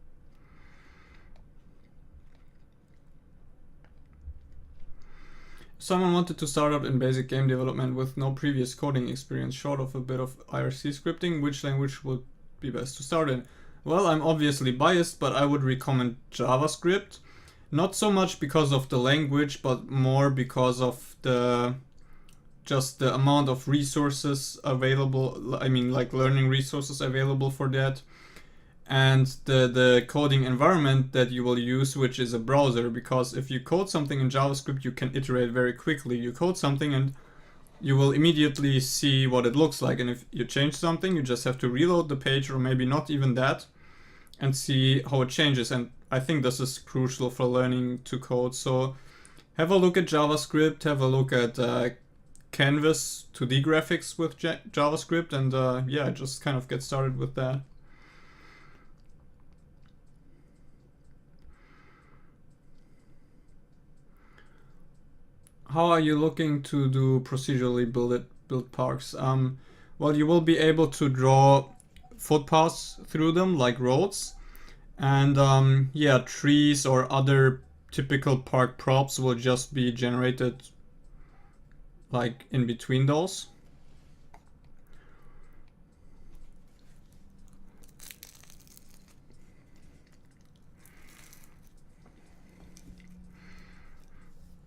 Someone wanted to start out in basic game development with no previous coding experience, short of a bit of IRC scripting. Which language would be best to start in? Well, I'm obviously biased, but I would recommend JavaScript. Not so much because of the language, but more because of just the amount of resources available. I mean, like learning resources available for that. And the coding environment that you will use, which is a browser, because if you code something in JavaScript, you can iterate very quickly. You code something and you will immediately see what it looks like, and if you change something, you just have to reload the page, or maybe not even that, and see how it changes. And I think this is crucial for learning to code. So have a look at JavaScript, have a look at Canvas 2D graphics with JavaScript, and yeah, just kind of get started with that. How are you looking to do procedurally built parks? Well, you will be able to draw footpaths through them, like roads, and yeah, trees or other typical park props will just be generated like in between those.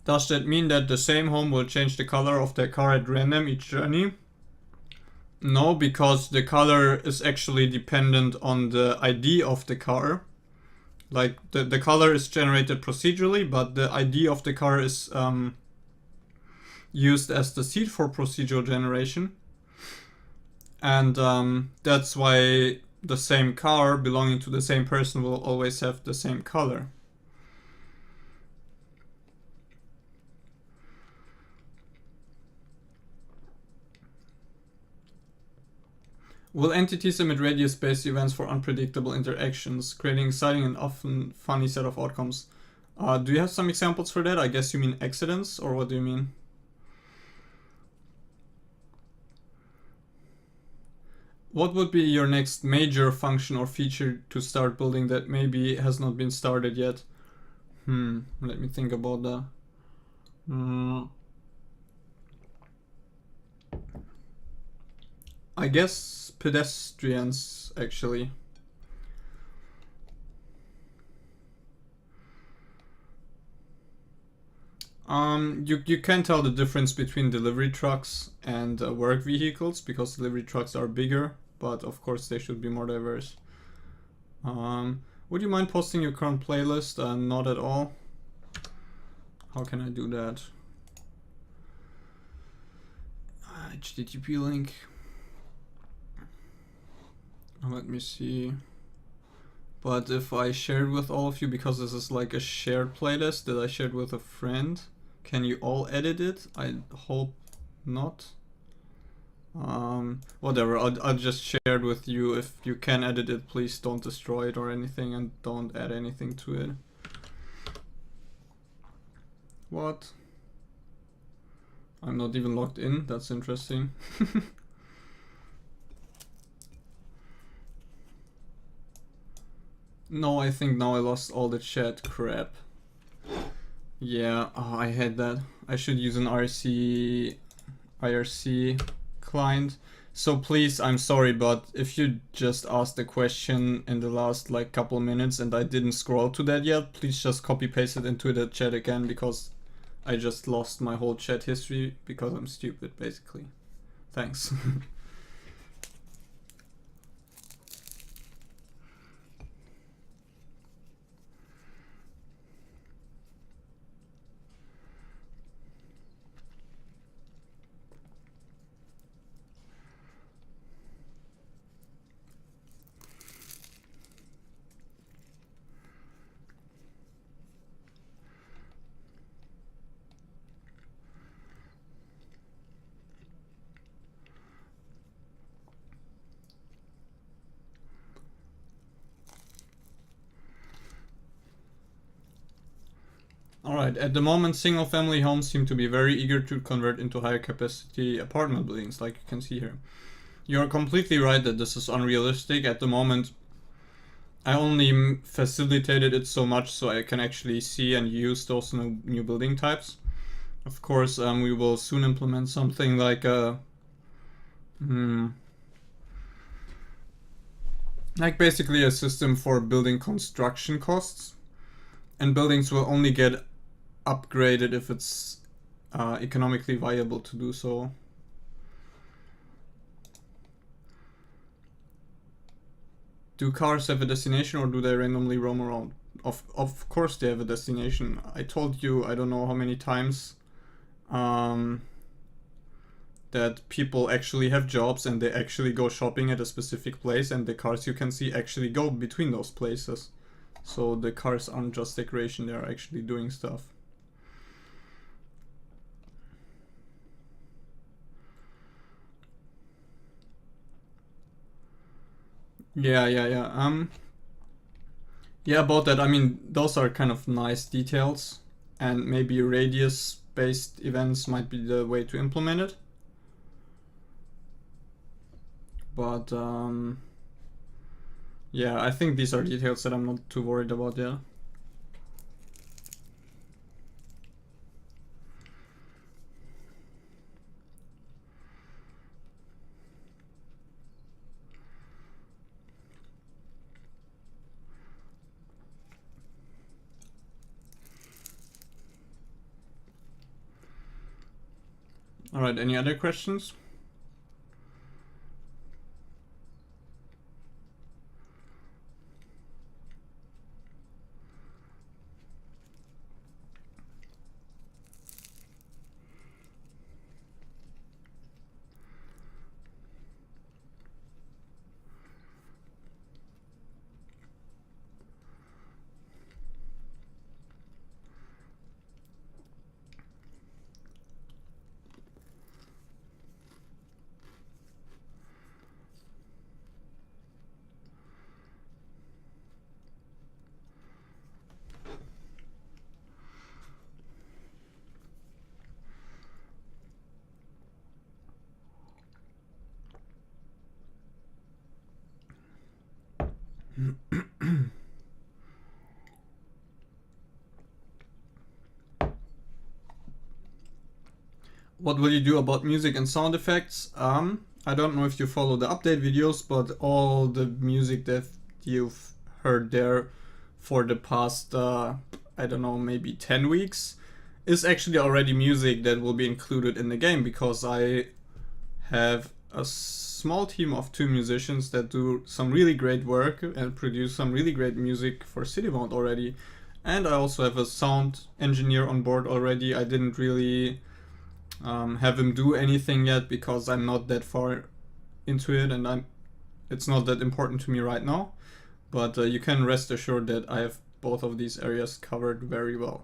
Does that mean that the same home will change the color of their car at random each journey? No, because the color is actually dependent on the ID of the car. Like the color is generated procedurally, but the ID of the car is used as the seed for procedural generation. And that's why the same car belonging to the same person will always have the same color. Will entities emit radius-based events for unpredictable interactions, creating exciting and often funny set of outcomes? Do you have some examples for that? I guess you mean accidents, or what do you mean? What would be your next major function or feature to start building that maybe has not been started yet? Let me think about that. I guess pedestrians, actually. You can tell the difference between delivery trucks and work vehicles, because delivery trucks are bigger, but of course they should be more diverse. Would you mind posting your current playlist? Not at all. How can I do that? HTTP link. Let me see. But if I shared with all of you, because this is like a shared playlist that I shared with a friend, can you all edit it? I hope not. Whatever, I'll just share it with you. If you can edit it, please don't destroy it or anything, and don't add anything to it. What? I'm not even logged in, that's interesting. No, I think now I lost all the chat. Crap. Yeah, oh, I hate that. I should use an IRC client. So please, I'm sorry, but if you just asked a question in the last like couple minutes and I didn't scroll to that yet, please just copy paste it into the chat again, because I just lost my whole chat history because I'm stupid, basically. Thanks. Alright, at the moment single family homes seem to be very eager to convert into higher capacity apartment buildings, like you can see here. You're completely right that this is unrealistic. At the moment I only facilitated it so much so I can actually see and use those new building types. Of course, we will soon implement something like basically a system for building construction costs, and buildings will only get upgraded if it's economically viable to do so. Do cars have a destination, or do they randomly roam around? Of course they have a destination. I told you, I don't know how many times, that people actually have jobs and they actually go shopping at a specific place, and the cars you can see actually go between those places. So the cars aren't just decoration, they're actually doing stuff. Yeah. Yeah, about that, I mean, those are kind of nice details, and maybe radius-based events might be the way to implement it. But, yeah, I think these are details that I'm not too worried about, yeah. Alright, any other questions? What will you do about music and sound effects? I don't know if you follow the update videos, but all the music that you've heard there for the past, I don't know, maybe 10 weeks is actually already music that will be included in the game, because I have a small team of 2 musicians that do some really great work and produce some really great music for Citybound already. And I also have a sound engineer on board already. I didn't really have him do anything yet because I'm not that far into it, and it's not that important to me right now. But you can rest assured that I have both of these areas covered very well.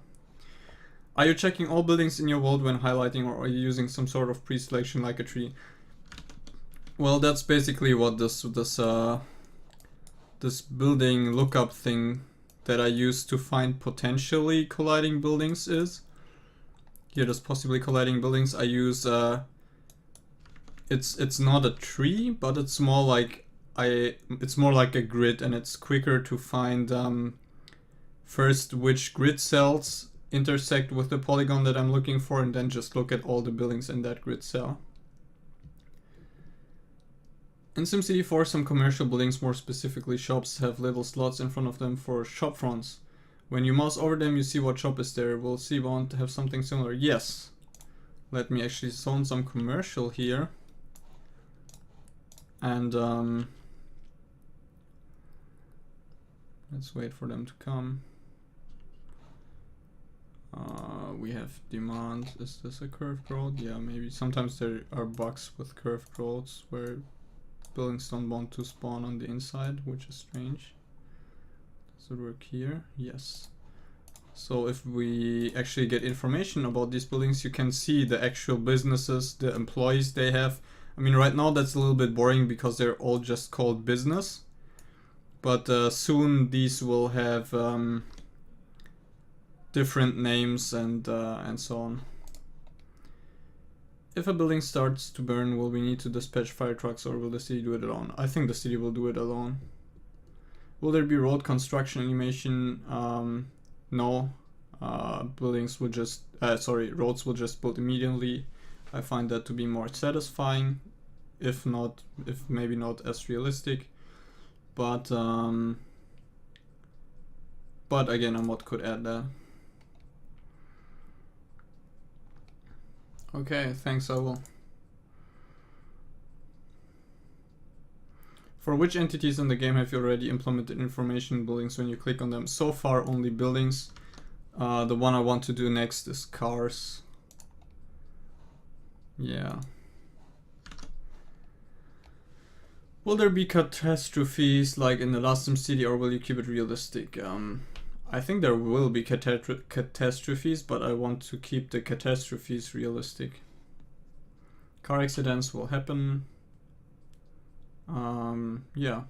Are you checking all buildings in your world when highlighting, or are you using some sort of pre-selection like a tree? Well, that's basically what this building lookup thing that I use to find potentially colliding buildings is. Here, there's possibly colliding buildings. I use it's not a tree, but it's more like it's more like a grid, and it's quicker to find first which grid cells intersect with the polygon that I'm looking for, and then just look at all the buildings in that grid cell. In SimCity 4, some commercial buildings, more specifically shops, have little slots in front of them for shop fronts. When you mouse over them, you see what shop is there. Will Citybound have something similar? Yes. Let me actually zone some commercial here. And let's wait for them to come. We have demand. Is this a curved road? Yeah, maybe. Sometimes there are bugs with curved roads where buildings don't want to spawn on the inside, which is strange. Does it work here? Yes. So if we actually get information about these buildings, you can see the actual businesses, the employees they have. I mean, right now that's a little bit boring because they're all just called business. But soon these will have different names and so on. If a building starts to burn, will we need to dispatch fire trucks, or will the city do it alone? I think the city will do it alone. Will there be road construction animation? No. Buildings will just, roads will just build immediately. I find that to be more satisfying, if maybe not as realistic. But again, a mod could add that. Okay, thanks, I will. For which entities in the game have you already implemented information buildings when you click on them? So far, only buildings. The one I want to do next is cars. Yeah. Will there be catastrophes like in the last SimCity, or will you keep it realistic? I think there will be catastrophes, but I want to keep the catastrophes realistic. Car accidents will happen. Yeah,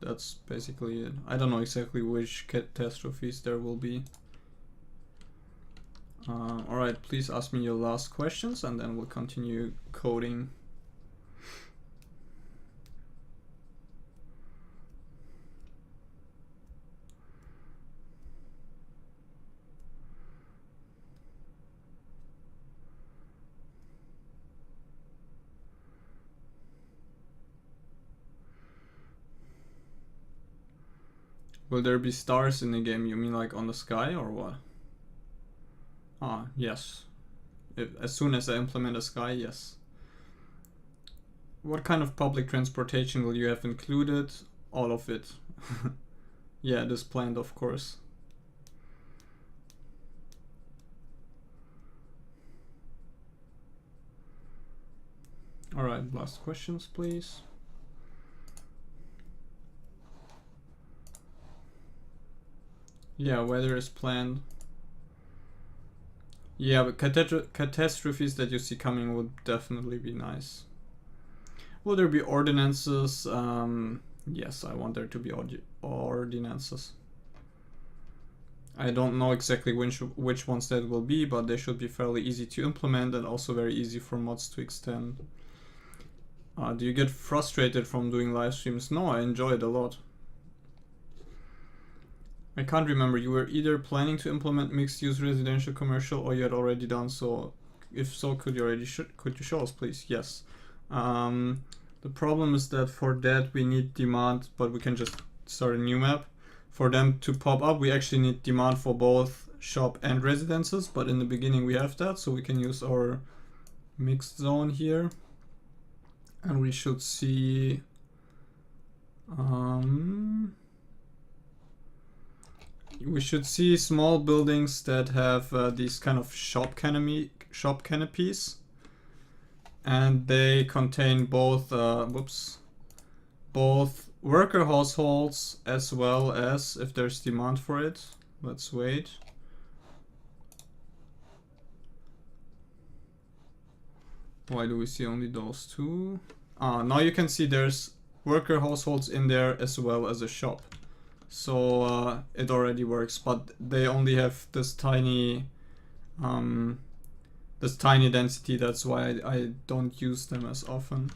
that's basically it. I don't know exactly which catastrophes there will be. Alright, please ask me your last questions and then we'll continue coding. Will there be stars in the game? You mean like on the sky or what? Ah, yes. As soon as I implement a sky, yes. What kind of public transportation will you have included? All of it. Yeah, it is planned, of course. Alright, last questions, please. Yeah, weather is planned. Yeah, but catastrophes that you see coming would definitely be nice. Will there be ordinances? Yes, I want there to be ordinances. I don't know exactly which ones that will be, but they should be fairly easy to implement and also very easy for mods to extend. Do you get frustrated from doing live streams? No, I enjoy it a lot. I can't remember, you were either planning to implement mixed-use residential commercial or you had already done so. If so, could you show us, please? Yes. The problem is that for that we need demand, but we can just start a new map. For them to pop up, we actually need demand for both shop and residences, but in the beginning we have that, so we can use our mixed zone here. And we should see small buildings that have these kind of shop canopies, and they contain both both worker households as well as, if there's demand for it. Let's wait. Why do we see only those two? Now you can see there's worker households in there as well as a shop. So it already works, but they only have this tiny density. That's why I don't use them as often.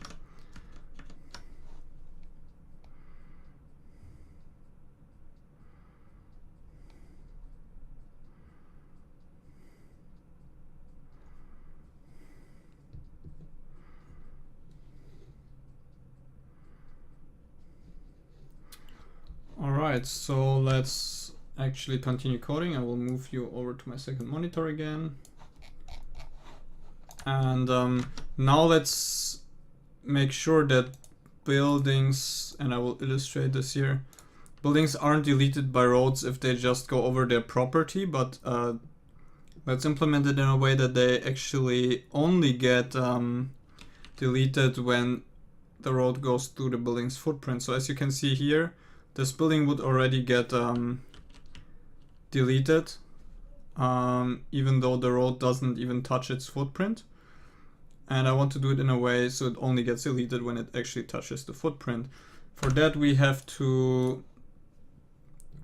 Alright, so let's actually continue coding. I will move you over to my second monitor again. And now let's make sure that buildings, and I will illustrate this here, buildings aren't deleted by roads if they just go over their property, but let's implement it in a way that they actually only get deleted when the road goes through the building's footprint. So as you can see here, this building would already get deleted, even though the road doesn't even touch its footprint. And I want to do it in a way so it only gets deleted when it actually touches the footprint. For that we have to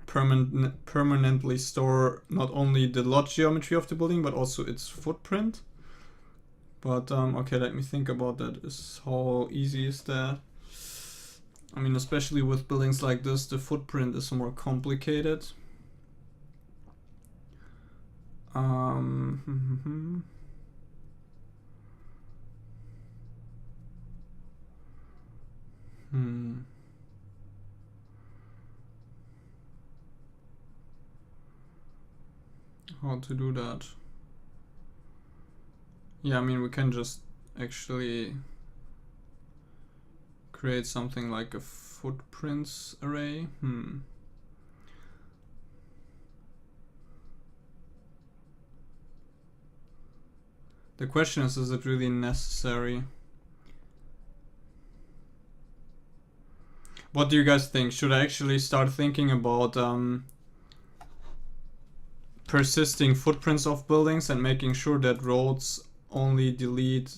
permanently store not only the lot geometry of the building but also its footprint. But okay, let me think about that. How easy is that? I mean, especially with buildings like this, the footprint is more complicated. How to do that? Yeah, I mean, we can just actually create something like a footprints array. The question is it really necessary? What do you guys think? Should I actually start thinking about persisting footprints of buildings and making sure that roads only delete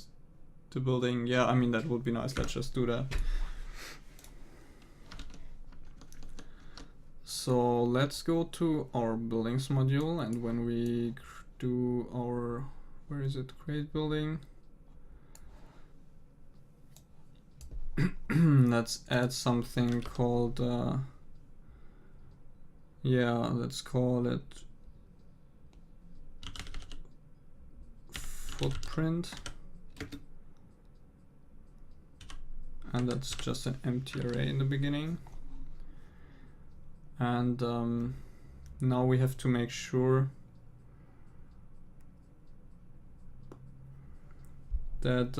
the building? Yeah, I mean, that would be nice. Let's just do that. So let's go to our buildings module, and when we do our, where is it, create building, let's add something called let's call it footprint, and that's just an empty array in the beginning. And now we have to make sure that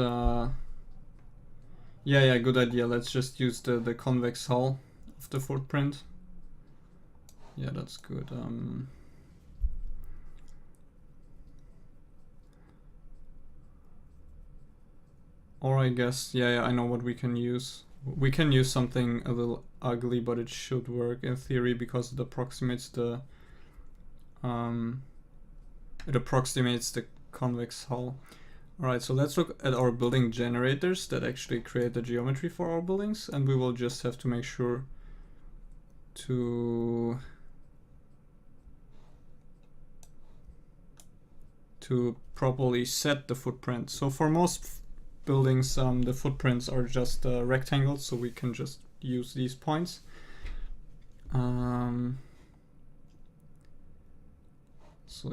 yeah, good idea. Let's just use the convex hull of the footprint. Yeah, that's good. Or I guess, yeah, I know what we can use. We can use something a little ugly, but it should work in theory because it approximates the convex hull. Alright, so let's look at our building generators that actually create the geometry for our buildings, and we will just have to make sure to properly set the footprint. So for most buildings, the footprints are just rectangles, so we can just use these points. So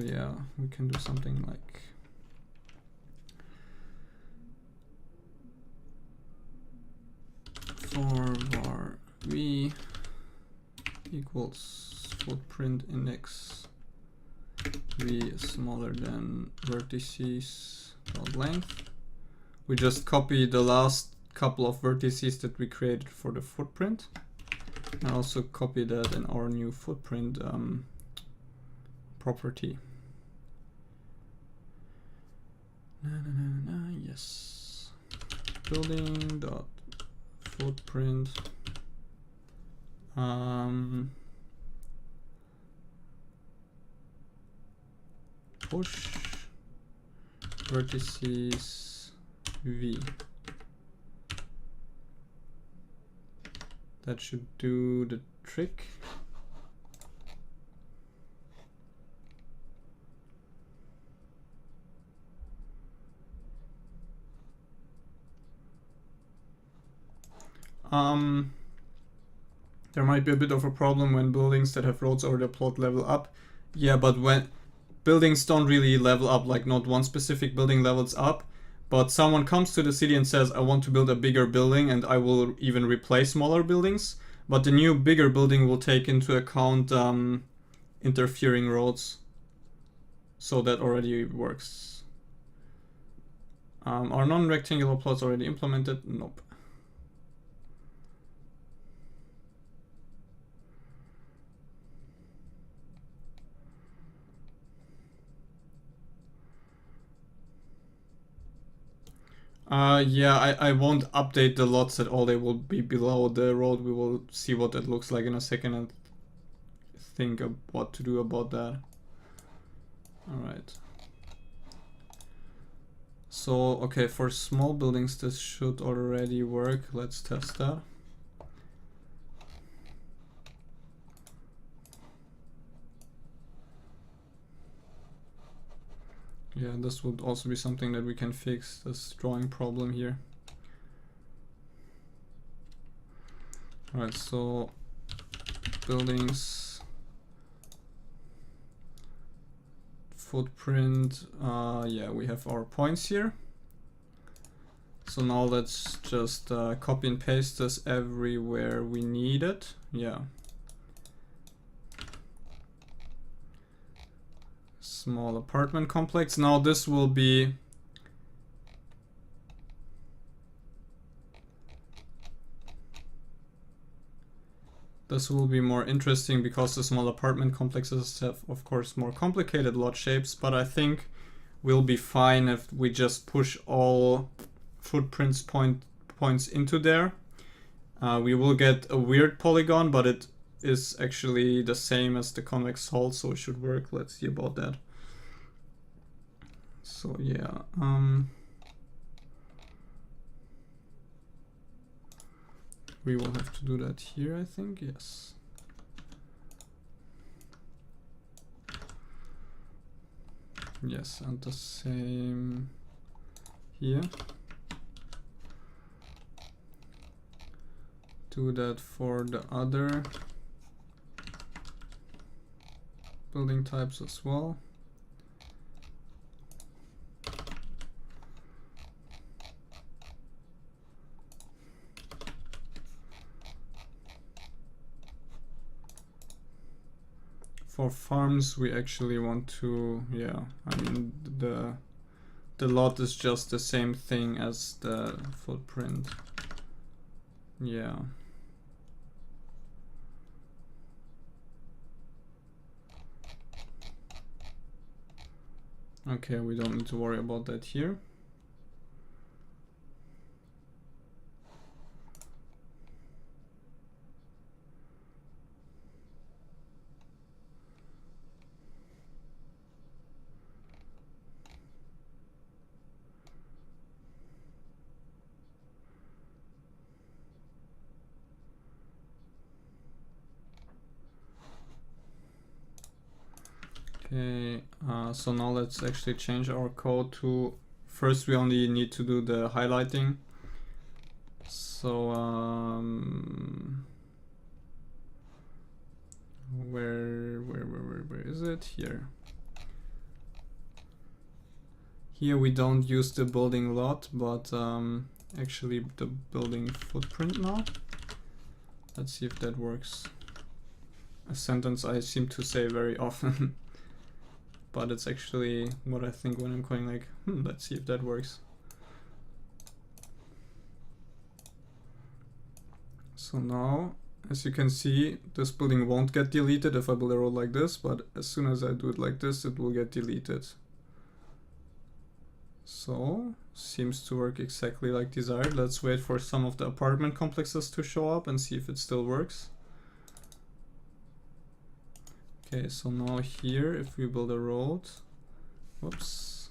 yeah, we can do something like equals footprint index v is smaller than vertices dot length. We just copy the last couple of vertices that we created for the footprint, and also copy that in our new footprint property. Yes, building dot footprint push vertices v. That should do the trick. There might be a bit of a problem when buildings that have roads over the plot level up. Yeah, but when buildings don't really level up, like not one specific building levels up, but someone comes to the city and says, I want to build a bigger building and I will even replace smaller buildings, but the new bigger building will take into account interfering roads. So that already works. Are non-rectangular plots already implemented? Nope. Yeah, I won't update the lots at all. They will be below the road. We will see what it looks like in a second and think of what to do about that. Alright. So, okay, for small buildings this should already work. Let's test that. Yeah, this would also be something that we can fix, this drawing problem here. Alright, so buildings, footprint, yeah, we have our points here. So now let's just copy and paste this everywhere we need it. Yeah. Small apartment complex. Now this will be more interesting because the small apartment complexes have of course more complicated lot shapes, but I think we'll be fine if we just push all footprints points into there. We will get a weird polygon, but it is actually the same as the convex solve, so it should work. Let's see about that. So yeah, we will have to do that here, I think. Yes. Yes, and the same here. Do that for the other building types as well. For farms, we actually want to, yeah, I mean, the lot is just the same thing as the footprint. Yeah. Okay, we don't need to worry about that here. Okay, so now let's actually change our code to, first we only need to do the highlighting. So where is it? Here. Here we don't use the building lot, but actually the building footprint now. Let's see if that works. sentence I seem to say very often. But it's actually what I think when I'm going like, let's see if that works. So now, as you can see, this building won't get deleted if I build a road like this, but as soon as I do it like this, it will get deleted. So, seems to work exactly like desired. Let's wait for some of the apartment complexes to show up and see if it still works. Okay, so now here, if we build a road, whoops,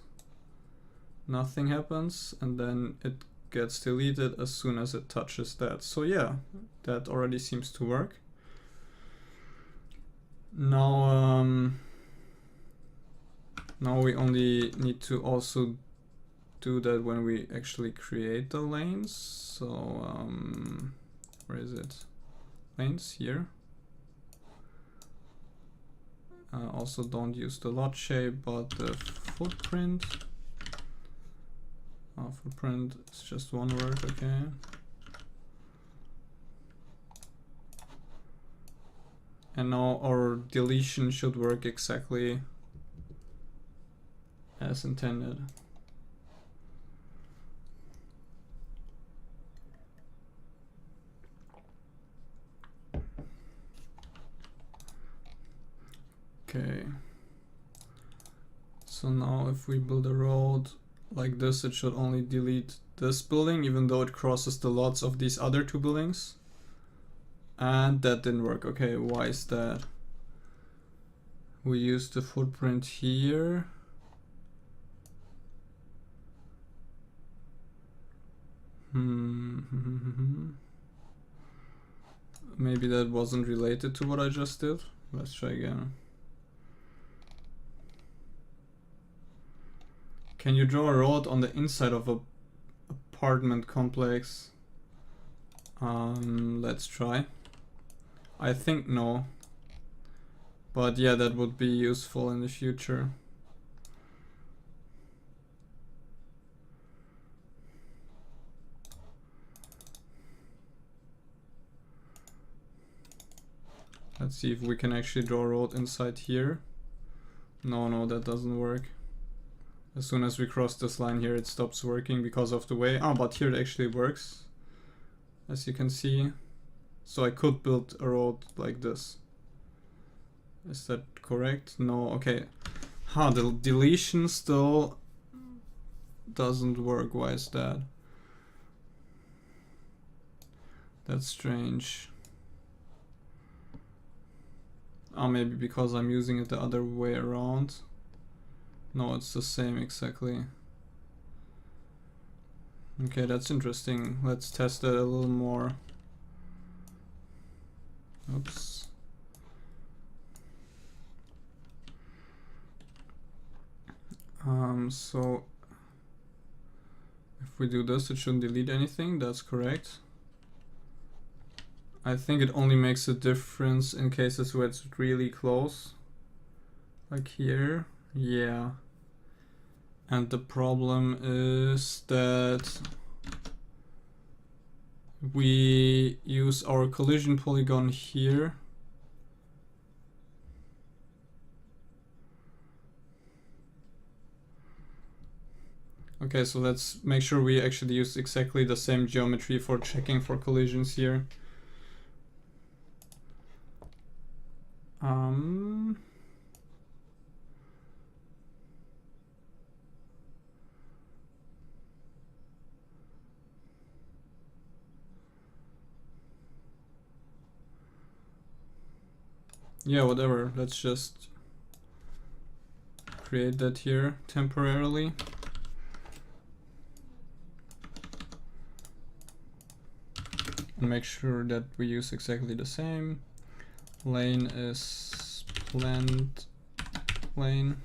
nothing happens, and then it gets deleted as soon as it touches that. So yeah, that already seems to work. Now, now we only need to also do that when we actually create the lanes. So where is it? Lanes here. Also don't use the lot shape, but the footprint. Footprint is just one word, okay. And now our deletion should work exactly as intended. Okay. So now if we build a road like this, it should only delete this building, even though it crosses the lots of these other two buildings. And that didn't work. Okay, why is that? We used the footprint here. Maybe that wasn't related to what I just did. Let's try again. Can you draw a road on the inside of a apartment complex? Let's try. I think no. But yeah, that would be useful in the future. Let's see if we can actually draw a road inside here. No, that doesn't work. As soon as we cross this line here, it stops working because of the way. But here it actually works, as you can see. So I could build a road like this. Is that correct? No, okay. The deletion still doesn't work. Why is that? That's strange. Maybe because I'm using it the other way around. No, it's the same exactly. Okay, that's interesting. Let's test that a little more. Oops. So if we do this, it shouldn't delete anything. That's correct. I think it only makes a difference in cases where it's really close. Like here. Yeah. And the problem is that we use our collision polygon here. Okay, so let's make sure we actually use exactly the same geometry for checking for collisions here. Yeah, whatever. Let's just create that here temporarily. And make sure that we use exactly the same. Lane is planned lane.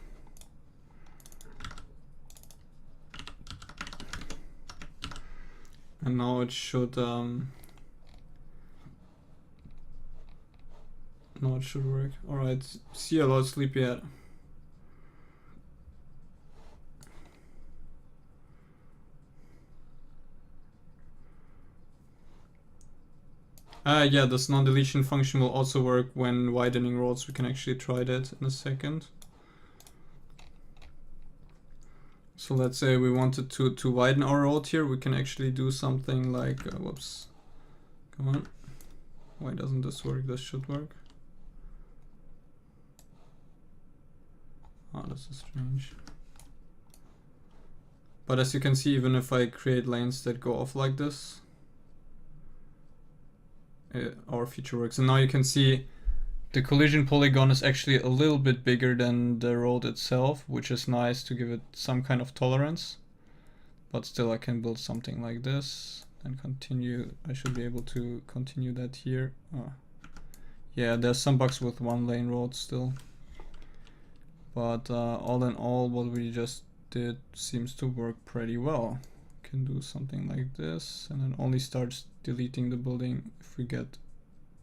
And now it should no, it should work. Alright, see you a lot, sleepyhead. Yeah, this non-deletion function will also work when widening roads. We can actually try that in a second. So let's say we wanted to widen our road here. We can actually do something like, whoops, come on. Why doesn't this work? This should work. Oh, this is strange. But as you can see, even if I create lanes that go off like this, our feature works. And now you can see the collision polygon is actually a little bit bigger than the road itself, which is nice to give it some kind of tolerance. But still I can build something like this and continue. I should be able to continue that here. Yeah, there's some bugs with one lane roads still. But all in all, what we just did seems to work pretty well. Can do something like this and then only starts deleting the building if we get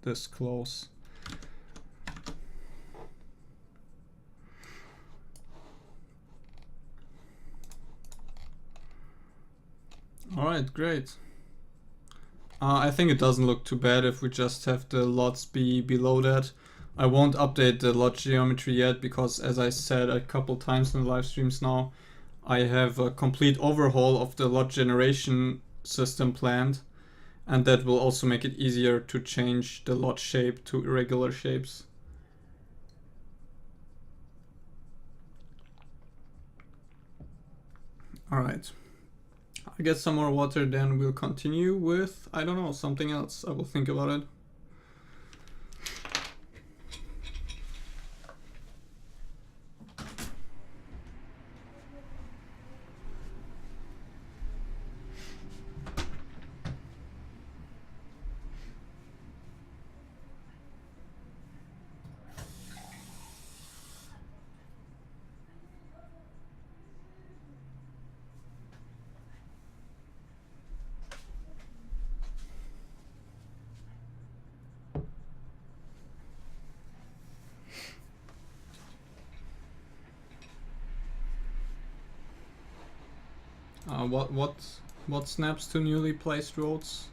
this close. Alright, great. I think it doesn't look too bad if we just have the lots be below that. I won't update the lot geometry yet because, as I said a couple times in the live streams now, I have a complete overhaul of the lot generation system planned, and that will also make it easier to change the lot shape to irregular shapes. Alright. I get some more water, then we'll continue with, I don't know, something else. I will think about it. What snaps to newly placed roads?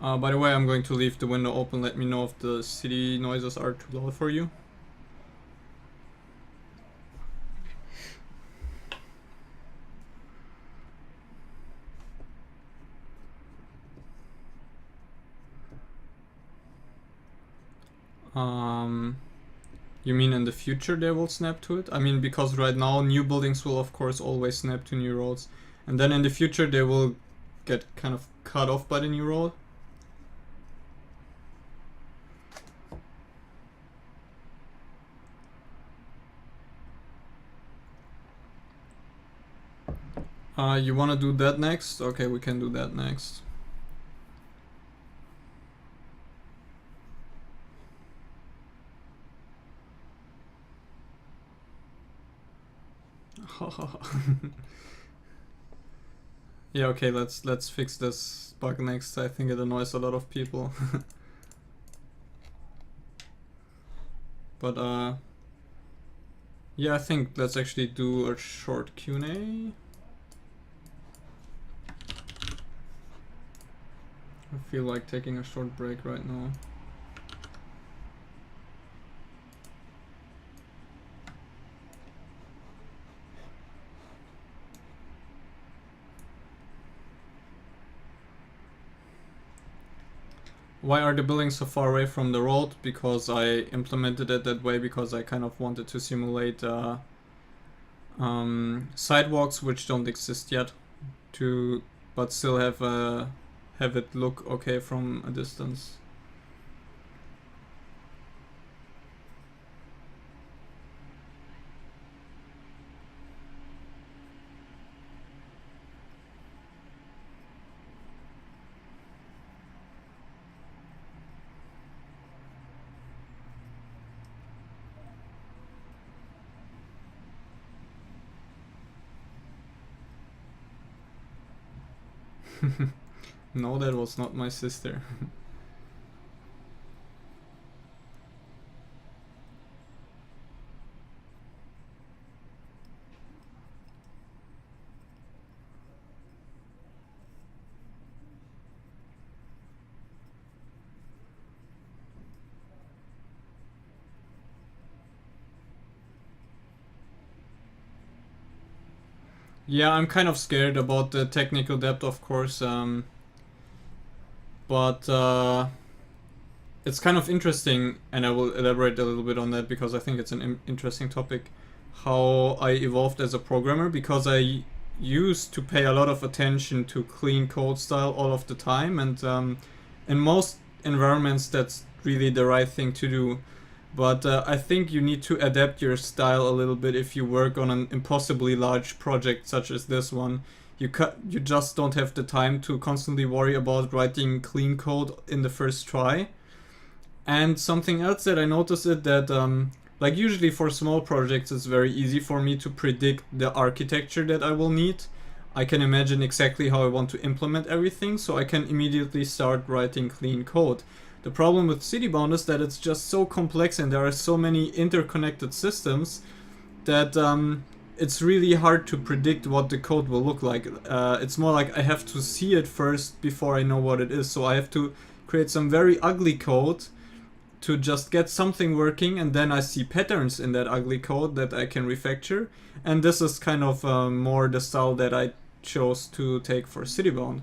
By the way, I'm going to leave the window open. Let me know if the city noises are too loud for you. You mean in the future they will snap to it? I mean, because right now new buildings will of course always snap to new roads, and then in the future they will get kind of cut off by the new road. You want to do that next? Okay, we can do that next. Yeah, okay, let's fix this bug next. I think it annoys a lot of people. But yeah, I think let's actually do a short Q&A. I feel like taking a short break right now. Why are the buildings so far away from the road? Because I implemented it that way because I kind of wanted to simulate sidewalks which don't exist yet, but still have it look okay from a distance. No, that was not my sister. Yeah, I'm kind of scared about the technical depth, of course, but it's kind of interesting, and I will elaborate a little bit on that because I think it's an interesting topic. How I evolved as a programmer, because I used to pay a lot of attention to clean code style all of the time, and in most environments that's really the right thing to do. But I think you need to adapt your style a little bit if you work on an impossibly large project such as this one. You just don't have the time to constantly worry about writing clean code in the first try. And something else that I noticed is that like usually for small projects it's very easy for me to predict the architecture that I will need. I can imagine exactly how I want to implement everything, so I can immediately start writing clean code. The problem with Citybound is that it's just so complex and there are so many interconnected systems that it's really hard to predict what the code will look like. It's more like I have to see it first before I know what it is. So I have to create some very ugly code to just get something working, and then I see patterns in that ugly code that I can refactor. And this is kind of more the style that I chose to take for Citybound.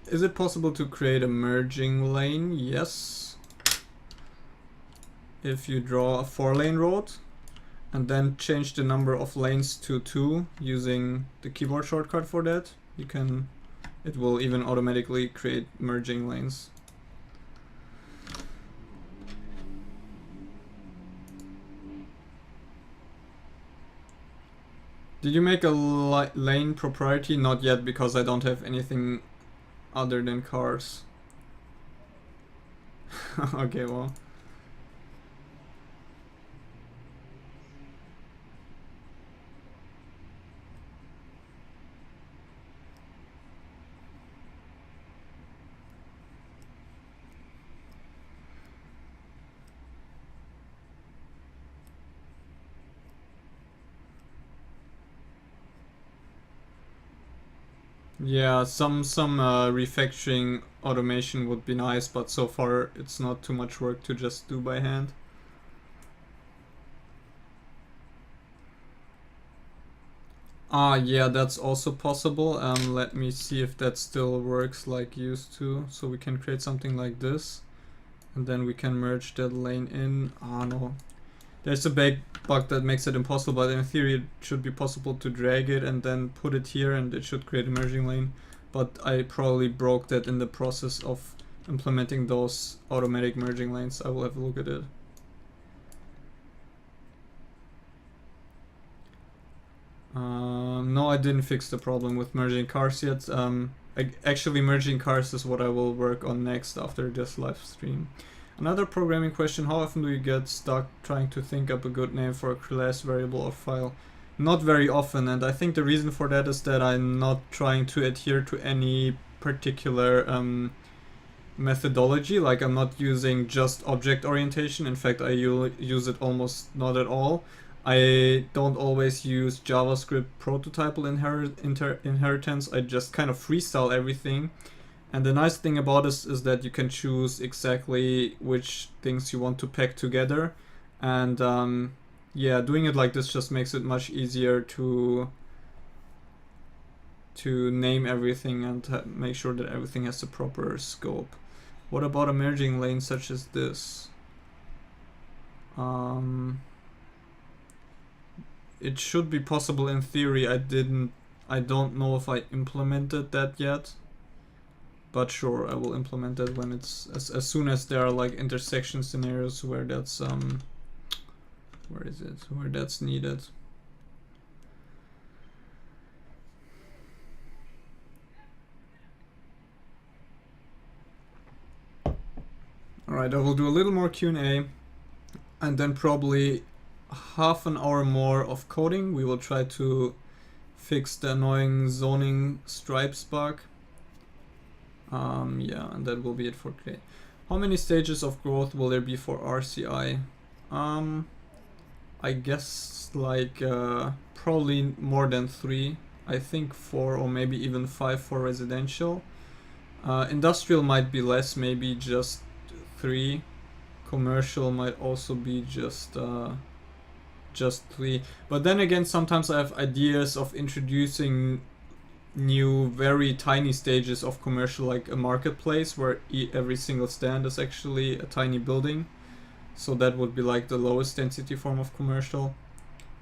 Is it possible to create a merging lane? Yes. If you draw a 4-lane road and then change the number of lanes to 2 using the keyboard shortcut for that, you can, it will even automatically create merging lanes. Did you make a lane proprietary? Not yet, because I don't have anything other than cars. Okay, well. Yeah, some refactoring automation would be nice, but so far it's not too much work to just do by hand. Yeah, that's also possible. Let me see if that still works like used to. So we can create something like this, and then we can merge that lane in. No. There's a big bug that makes it impossible, but in theory it should be possible to drag it and then put it here, and it should create a merging lane. But I probably broke that in the process of implementing those automatic merging lanes. I will have a look at it. No, I didn't fix the problem with merging cars yet. Actually, merging cars is what I will work on next after this live stream. Another programming question: how often do you get stuck trying to think up a good name for a class, variable, or file? Not very often, and I think the reason for that is that I'm not trying to adhere to any particular methodology. Like, I'm not using just object orientation. In fact, I use it almost not at all. I don't always use JavaScript prototypal inheritance. I just kind of freestyle everything. And the nice thing about this is that you can choose exactly which things you want to pack together. And yeah, doing it like this just makes it much easier to name everything and make sure that everything has the proper scope. What about a merging lane such as this? It should be possible in theory. I don't know if I implemented that yet, but sure, I will implement that when it's as soon as there are like intersection scenarios where that's where is it, where that's needed. Alright, I will do a little more Q&A and then probably half an hour more of coding. We will try to fix the annoying zoning stripes bug. Yeah, and that will be it for today. How many stages of growth will there be for RCI? I guess like probably more than 3. I think 4 or maybe even 5 for residential. Industrial might be less, maybe just 3. Commercial might also be just justly. But then again, sometimes I have ideas of introducing new very tiny stages of commercial, like a marketplace where every single stand is actually a tiny building. So that would be like the lowest density form of commercial.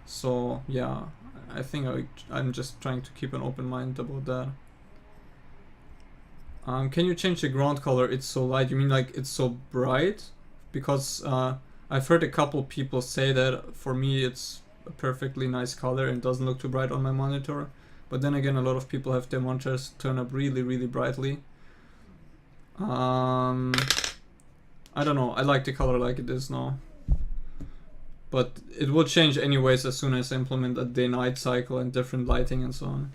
So yeah, I think I'm just trying to keep an open mind about that. Can you change the ground color? It's so light. You mean like it's so bright? Because I've heard a couple people say that. For me it's a perfectly nice color and doesn't look too bright on my monitor. But then again, a lot of people have their monitors turn up really, really brightly. I don't know. I like the color like it is now. But it will change anyways as soon as I implement a day-night cycle and different lighting and so on.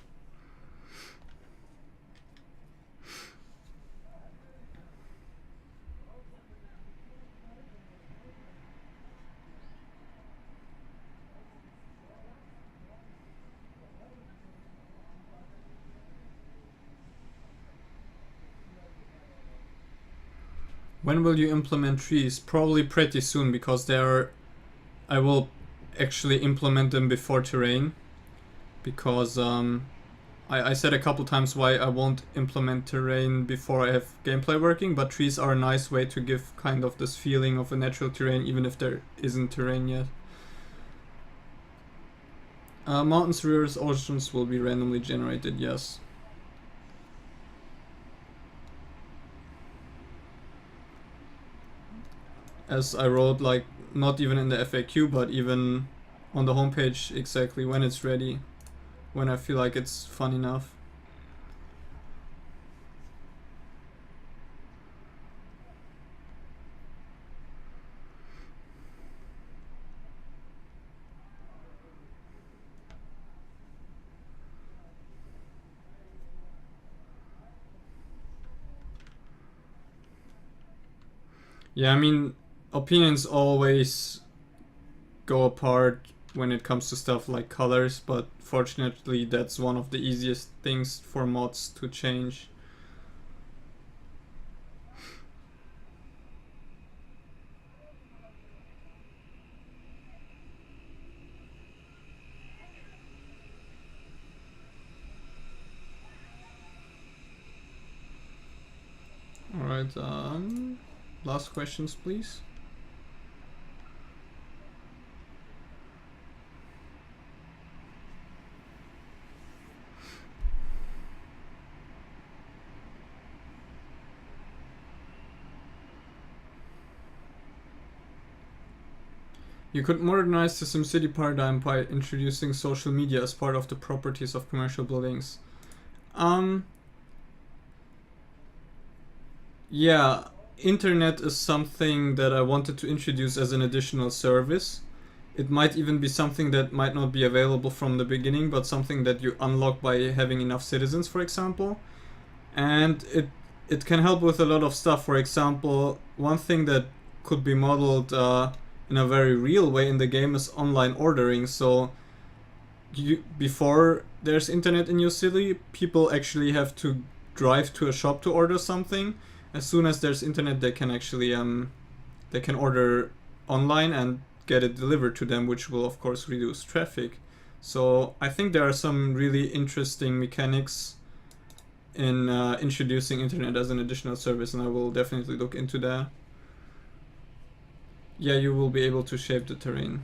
When will you implement trees? Probably pretty soon, because I will actually implement them before terrain, because I said a couple times why I won't implement terrain before I have gameplay working, but trees are a nice way to give kind of this feeling of a natural terrain even if there isn't terrain yet. Mountains, rivers, oceans will be randomly generated, yes. As I wrote, like, not even in the FAQ, but even on the homepage, exactly when it's ready, when I feel like it's fun enough. Yeah, I mean, opinions always go apart when it comes to stuff like colors, but fortunately that's one of the easiest things for mods to change. Alright, last questions please. You could modernize the SimCity paradigm by introducing social media as part of the properties of commercial buildings. Yeah, internet is something that I wanted to introduce as an additional service. It might even be something that might not be available from the beginning, but something that you unlock by having enough citizens, for example. And it can help with a lot of stuff. For example, one thing that could be modeled in a very real way in the game is online ordering. So before there's internet in your city, people actually have to drive to a shop to order something. As soon as there's internet, they can actually they can order online and get it delivered to them, which will of course reduce traffic. So I think there are some really interesting mechanics in introducing internet as an additional service, and I will definitely look into that. Yeah, you will be able to shape the terrain.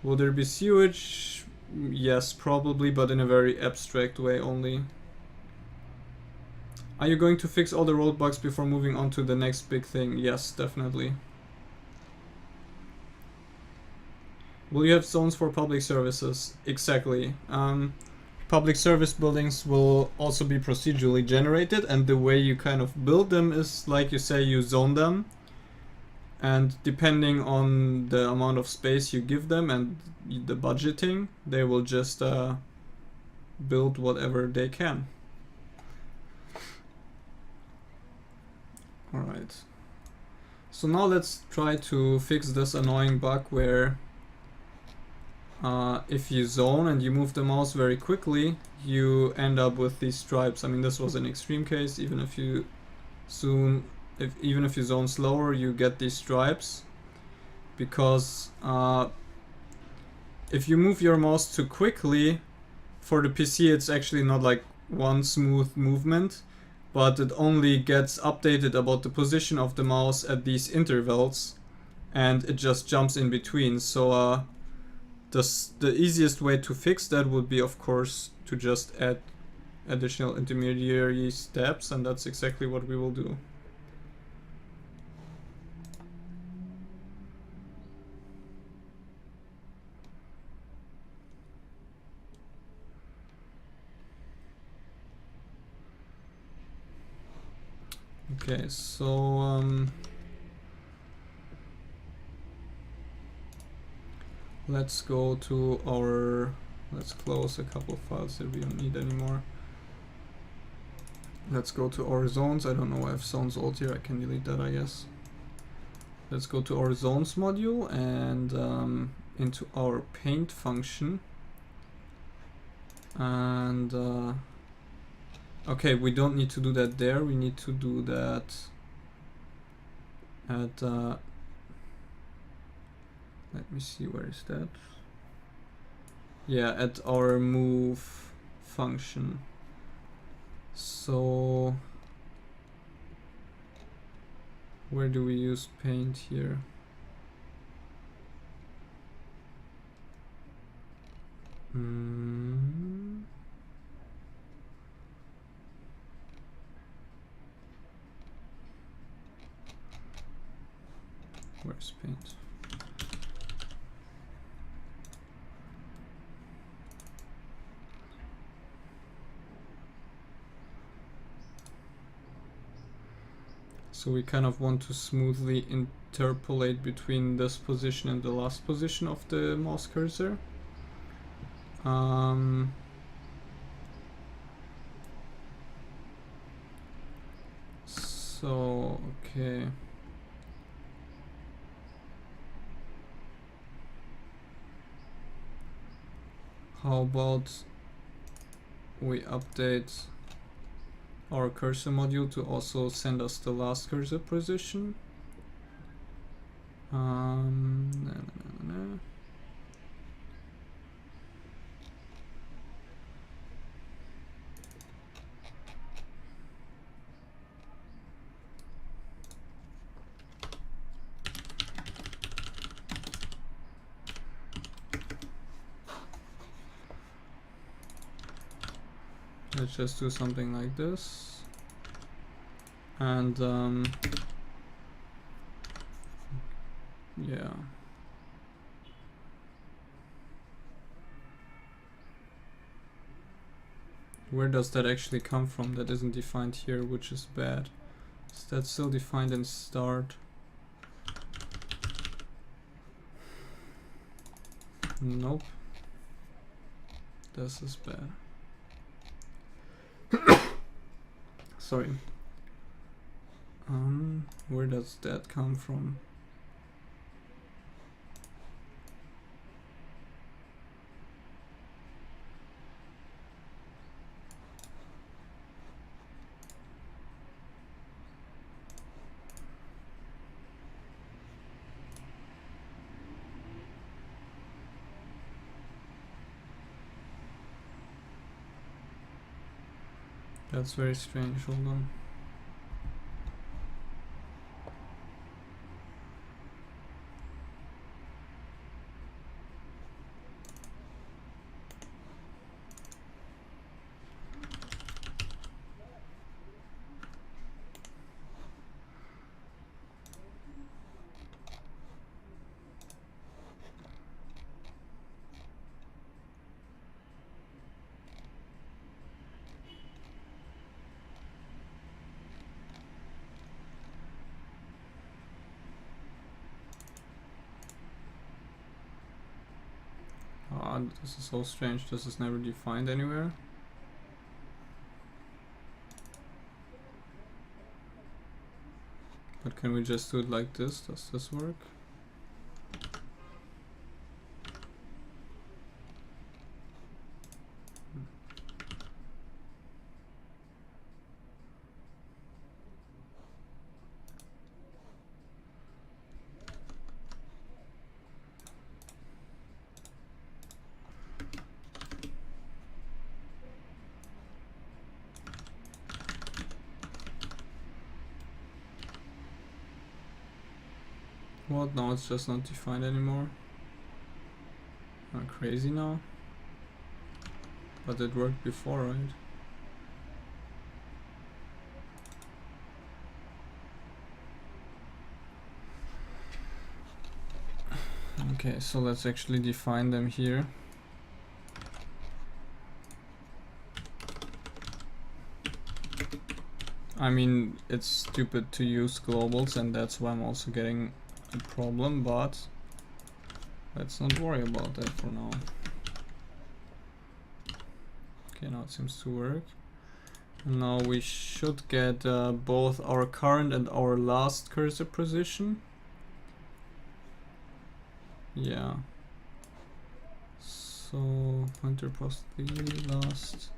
Will there be sewage? Yes, probably, but in a very abstract way only. Are you going to fix all the roadblocks before moving on to the next big thing? Yes, definitely. Will you have zones for public services? Exactly. Public service buildings will also be procedurally generated, and the way you kind of build them is, like you say, you zone them. And depending on the amount of space you give them and the budgeting, they will just build whatever they can. Alright. So now let's try to fix this annoying bug where if you zone and you move the mouse very quickly, you end up with these stripes. I mean, this was an extreme case. Even if you zone slower, you get these stripes because if you move your mouse too quickly, for the PC it's actually not like one smooth movement, but it only gets updated about the position of the mouse at these intervals, and it just jumps in between. So the easiest way to fix that would be, of course, to just add additional intermediary steps, and that's exactly what we will do. Okay, so let's go to our, let's close a couple files that we don't need anymore. Let's go to our zones. I don't know why I have zones alt here. I can delete that, I guess. Let's go to our zones module and into our paint function. And okay, we don't need to do that there. We need to do that at let me see, where is that? Yeah, at our move function. So where do we use paint here? Where's paint? So we kind of want to smoothly interpolate between this position and the last position of the mouse cursor. So, okay. How about we update our cursor module to also send us the last cursor position? Let's just do something like this, and yeah. Where does that actually come from? That isn't defined here, which is bad. Is that still defined in start? Nope. This is bad. Sorry. Where does that come from? That's very strange. Hold on. This is so strange. This is never defined anywhere. But can we just do it like this? Does this work? What? No, it's just not defined anymore. I'm crazy now. But it worked before, right? Okay, so let's actually define them here. I mean, it's stupid to use globals, and that's why I'm also getting a problem, but let's not worry about that for now. Okay, now it seems to work. And now we should get both our current and our last cursor position. Yeah. So pointer post the last.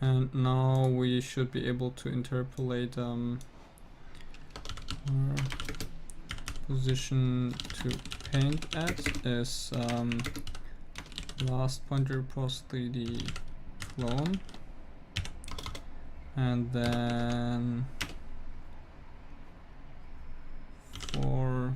And now we should be able to interpolate our position to paint at is last pointer post 3D clone, and then for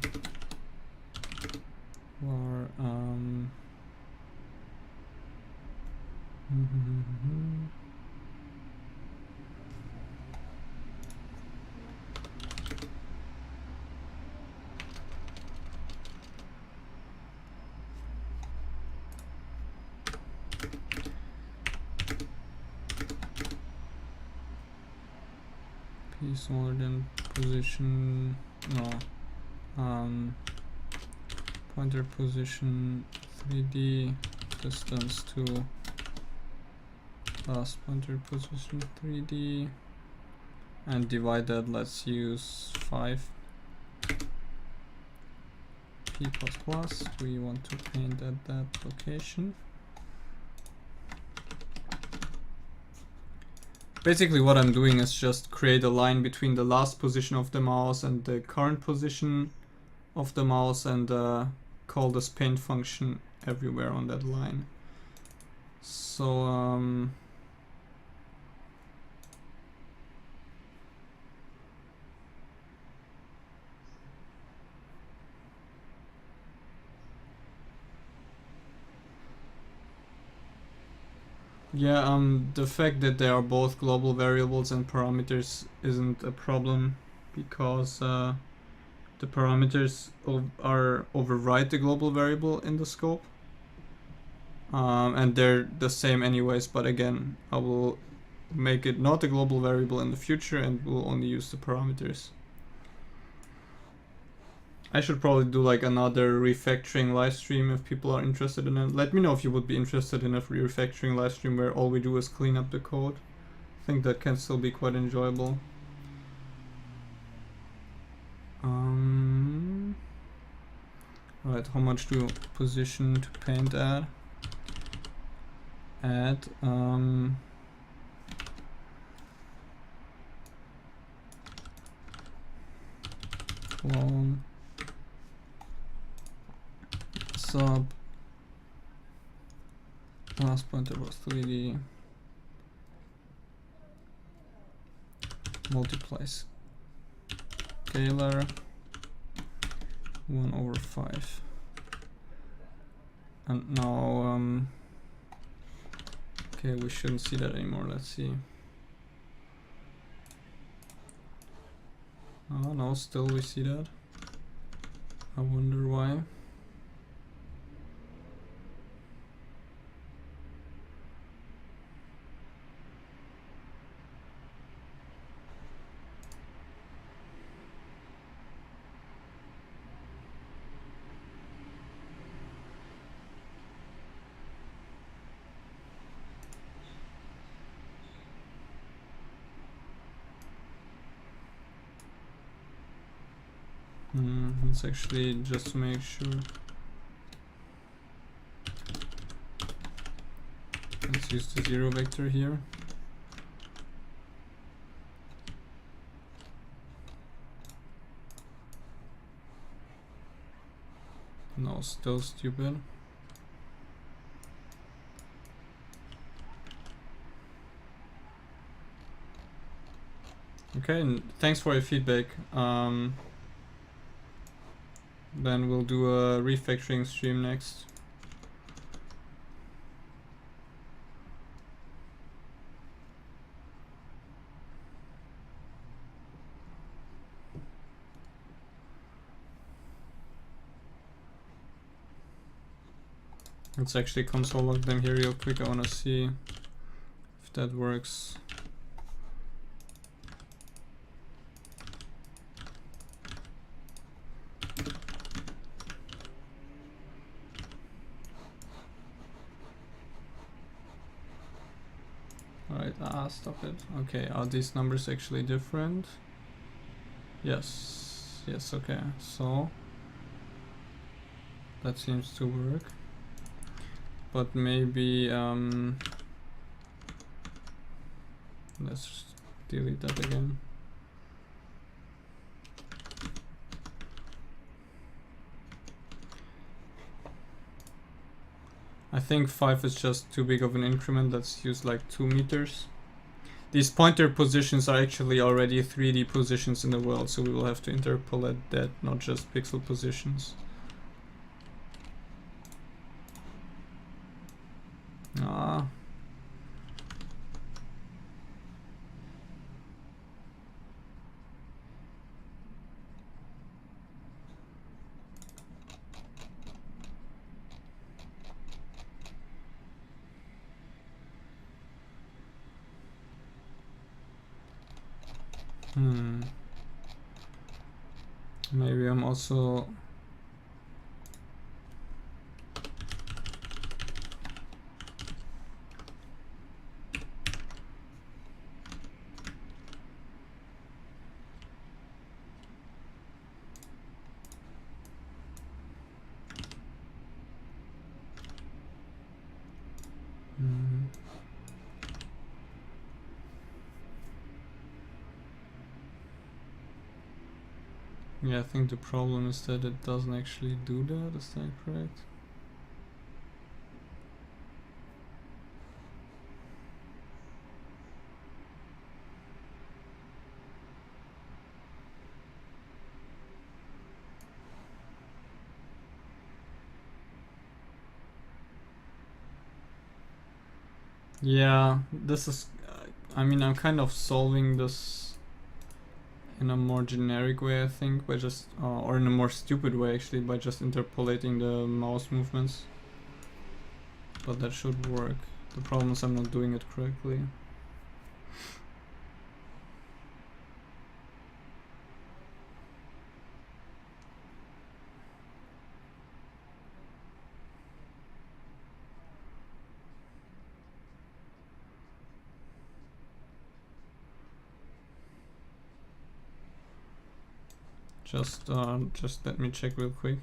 p smaller than position, no, pointer position 3D distance to last pointer position 3D, and divide that, let's use 5 p++. We want to paint at that location. Basically what I'm doing is just create a line between the last position of the mouse and the current position of the mouse, and call this paint function everywhere on that line. So yeah, the fact that they are both global variables and parameters isn't a problem, because the parameters are override the global variable in the scope, and they're the same anyways, but again, I will make it not a global variable in the future and we'll only use the parameters. I should probably do like another refactoring live stream if people are interested in it. Let me know if you would be interested in a refactoring live stream where all we do is clean up the code. I think that can still be quite enjoyable. Right, how much do position to paint at? Add clone sub last pointer was 3D multiplies scalar 1/5, and now okay, we shouldn't see that anymore. Let's see. Oh no, still we see that. I wonder why. Let's actually just to make sure. Let's use the 0 vector here. Oh, still stupid. Okay, and thanks for your feedback. Then we'll do a refactoring stream next. Let's actually console log them here real quick. I want to see if that works. Alright, stop it. Okay, are these numbers actually different? Yes. Yes, okay. So that seems to work. But maybe let's delete that again. I think 5 is just too big of an increment. Let's use like 2 meters. These pointer positions are actually already 3D positions in the world, so we will have to interpolate that, not just pixel positions. Maybe I'm also yeah, I think the problem is that it doesn't actually do that. Is that correct? Yeah, this is, I mean, I'm kind of solving this in a more generic way, I think, by just, or in a more stupid way actually, by just interpolating the mouse movements. But that should work. The problem is I'm not doing it correctly. Just let me check real quick.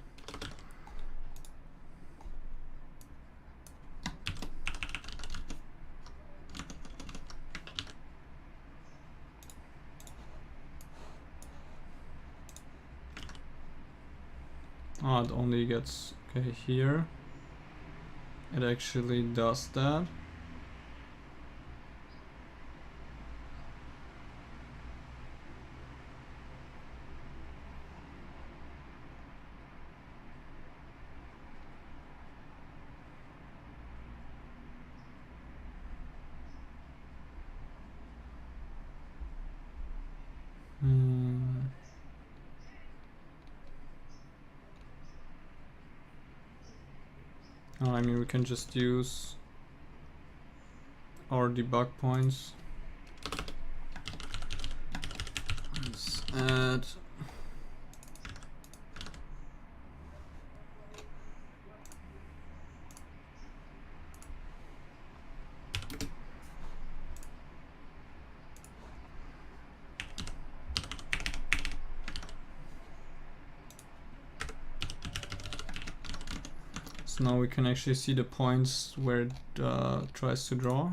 Oh, it only gets, okay, here. It actually does that. Oh, I mean, we can just use our debug points. Let's add so now we can actually see the points where it tries to draw.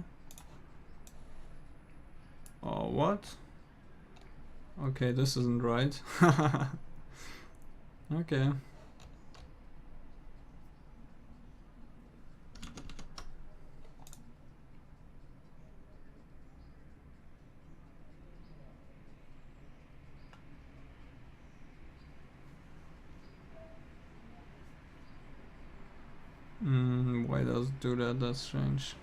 Oh, what? Okay, this isn't right. Okay. Why does it do that? That's strange.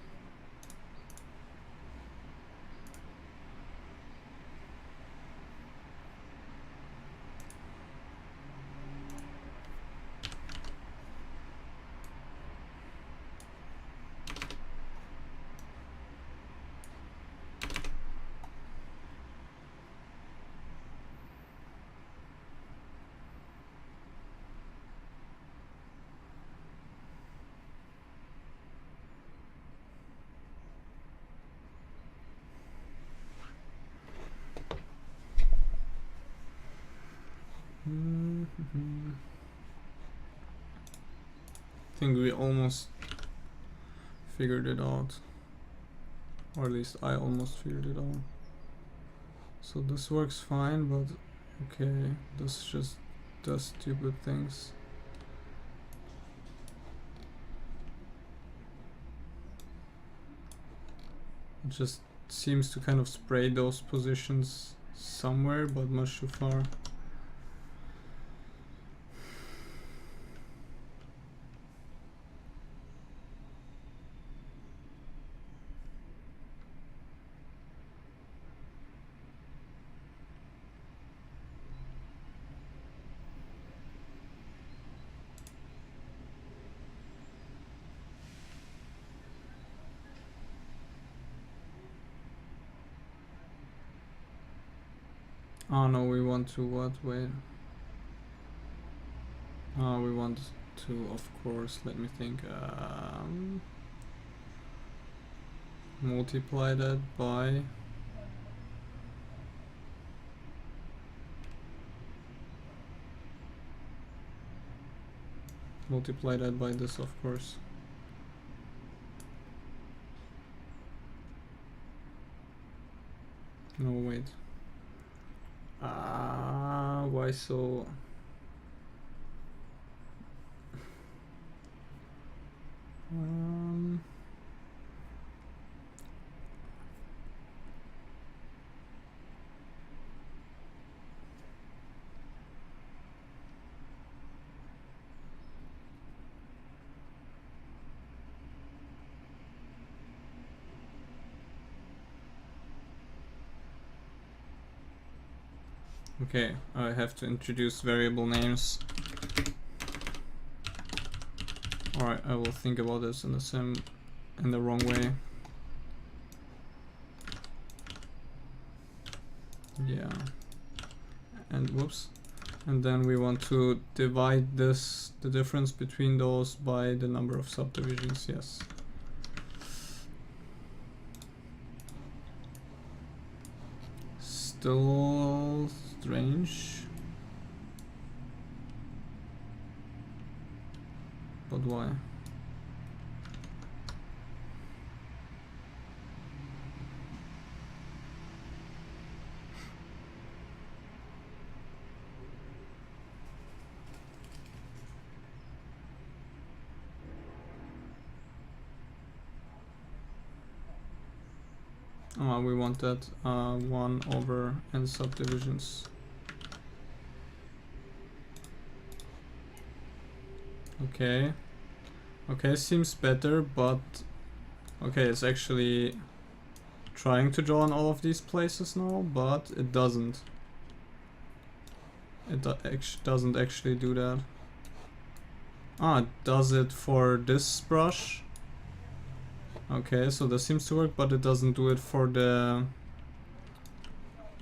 I think we almost figured it out, or at least I almost figured it out. So this works fine, but okay, this just does stupid things. It just seems to kind of spray those positions somewhere, but much too far. Oh no, we want to what? Wait. Oh, we want to, of course, let me think. Multiply that by this, of course. No, wait. Why so? Okay, I have to introduce variable names. Alright, I will think about this in the wrong way. Yeah. And whoops. And then we want to divide the difference between those by the number of subdivisions, yes. Still strange. But why? We want that 1 over n subdivisions. Okay. Okay, seems better, but okay, it's actually trying to draw in all of these places now, but it doesn't. It doesn't actually do that. It does it for this brush. Okay, so this seems to work, but it doesn't do it for the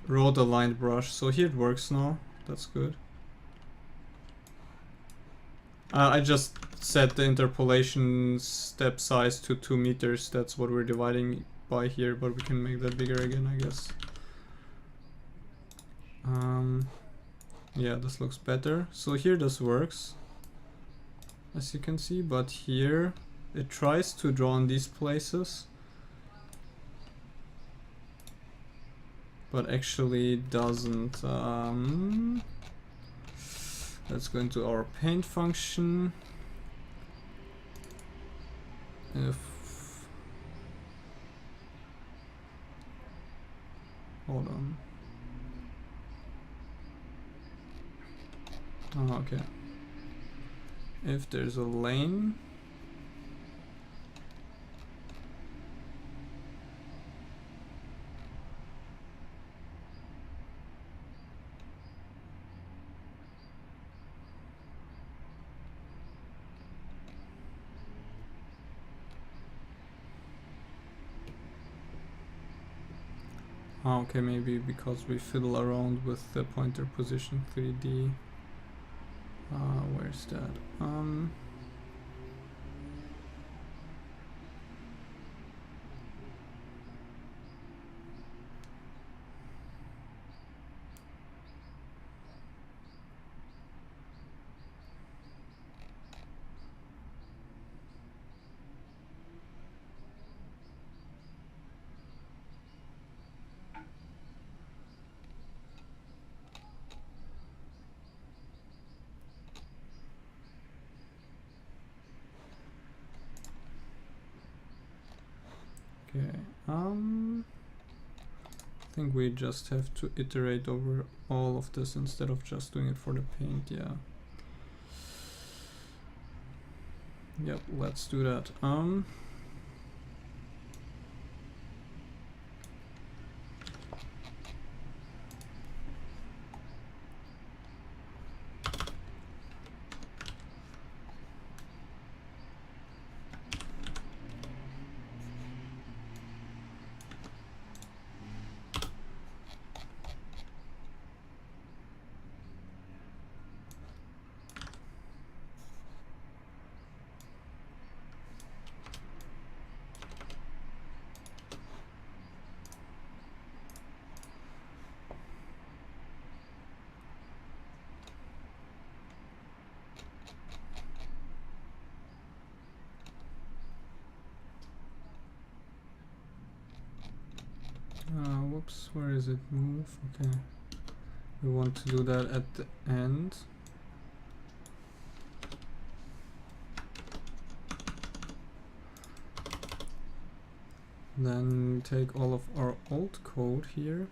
road aligned brush. So here it works now. That's good. I just set the interpolation step size to 2 meters. That's what we're dividing by here, but we can make that bigger again, I guess. Yeah, this looks better. So here this works, as you can see, but here it tries to draw in these places, but actually doesn't. Let's go into our paint function. Hold on. Oh, okay. If there's a lane, Oh, okay, maybe because we fiddle around with the pointer position 3D. Where's that? Okay, I think we just have to iterate over all of this instead of just doing it for the paint, yeah. Yep, let's do that. Whoops, where is it? Move, okay. We want to do that at the end. Then take all of our old code here.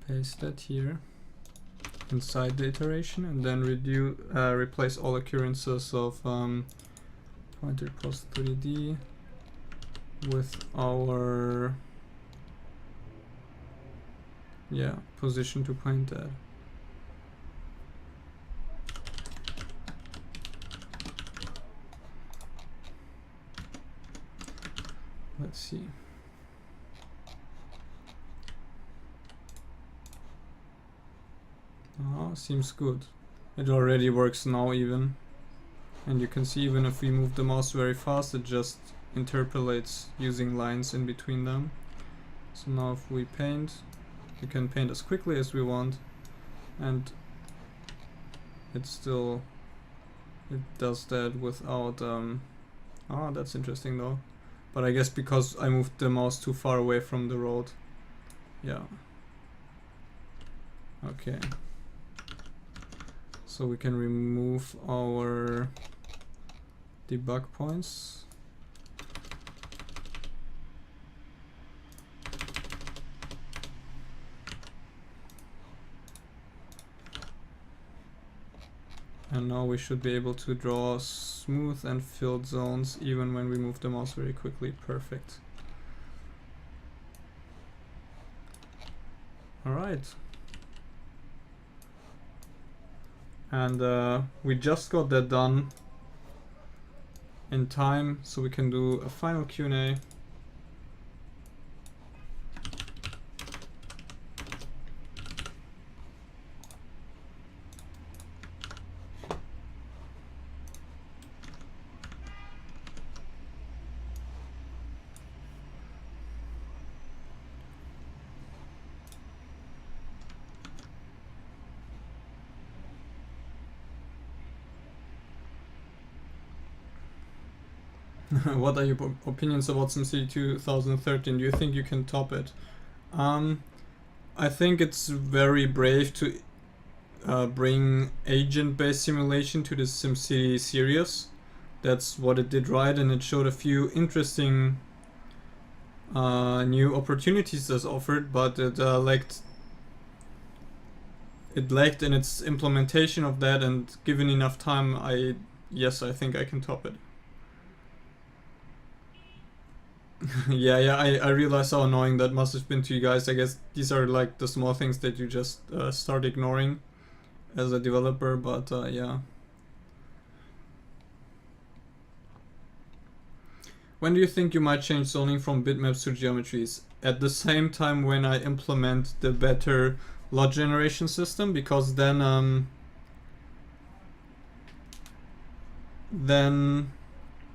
Paste that here inside the iteration, and then replace all occurrences of pointer plus 3D with our position to point at. Let's see. Seems good. It already works now even. And you can see even if we move the mouse very fast, it just interpolates using lines in between them. So now if we paint, we can paint as quickly as we want, and it does that without that's interesting though. But I guess because I moved the mouse too far away from the road. Yeah. Okay. So we can remove our debug points. And now we should be able to draw smooth and filled zones even when we move the mouse very quickly. Perfect. Alright. And we just got that done in time, so we can do a final Q&A. What are your opinions about SimCity 2013? Do you think you can top it? I think it's very brave to bring agent-based simulation to the SimCity series. That's what it did right, and it showed a few interesting new opportunities that's offered, but it lacked in its implementation of that, and given enough time, I think I can top it. Yeah, I realize how annoying that must have been to you guys. I guess these are like the small things that you just start ignoring as a developer, but yeah. When do you think you might change zoning from bitmaps to geometries? At the same time when I implement the better lot generation system, because then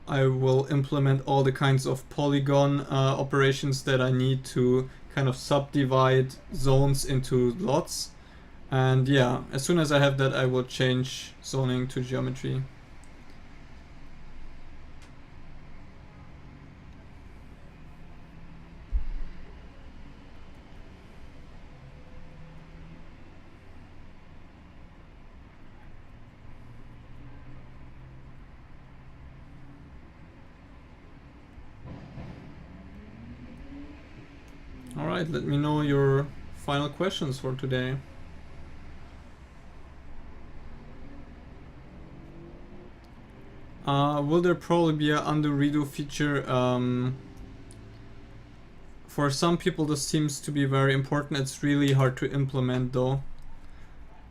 I will implement all the kinds of polygon operations that I need to kind of subdivide zones into lots. And yeah, as soon as I have that, I will change zoning to geometry. Alright, let me know your final questions for today. Will there probably be an undo redo feature? For some people this seems to be very important. It's really hard to implement though.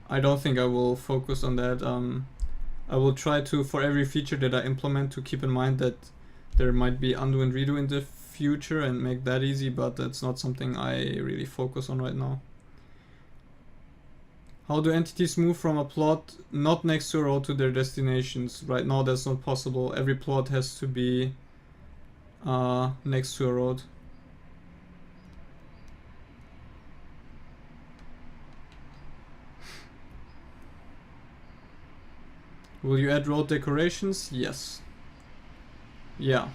I don't think I will focus on that. I will try to, for every feature that I implement, to keep in mind that there might be undo and redo in the future and make that easy, but that's not something I really focus on right now. How do entities move from a plot not next to a road to their destinations? Right now that's not possible. Every plot has to be next to a road. Will you add road decorations? Yes. Yeah.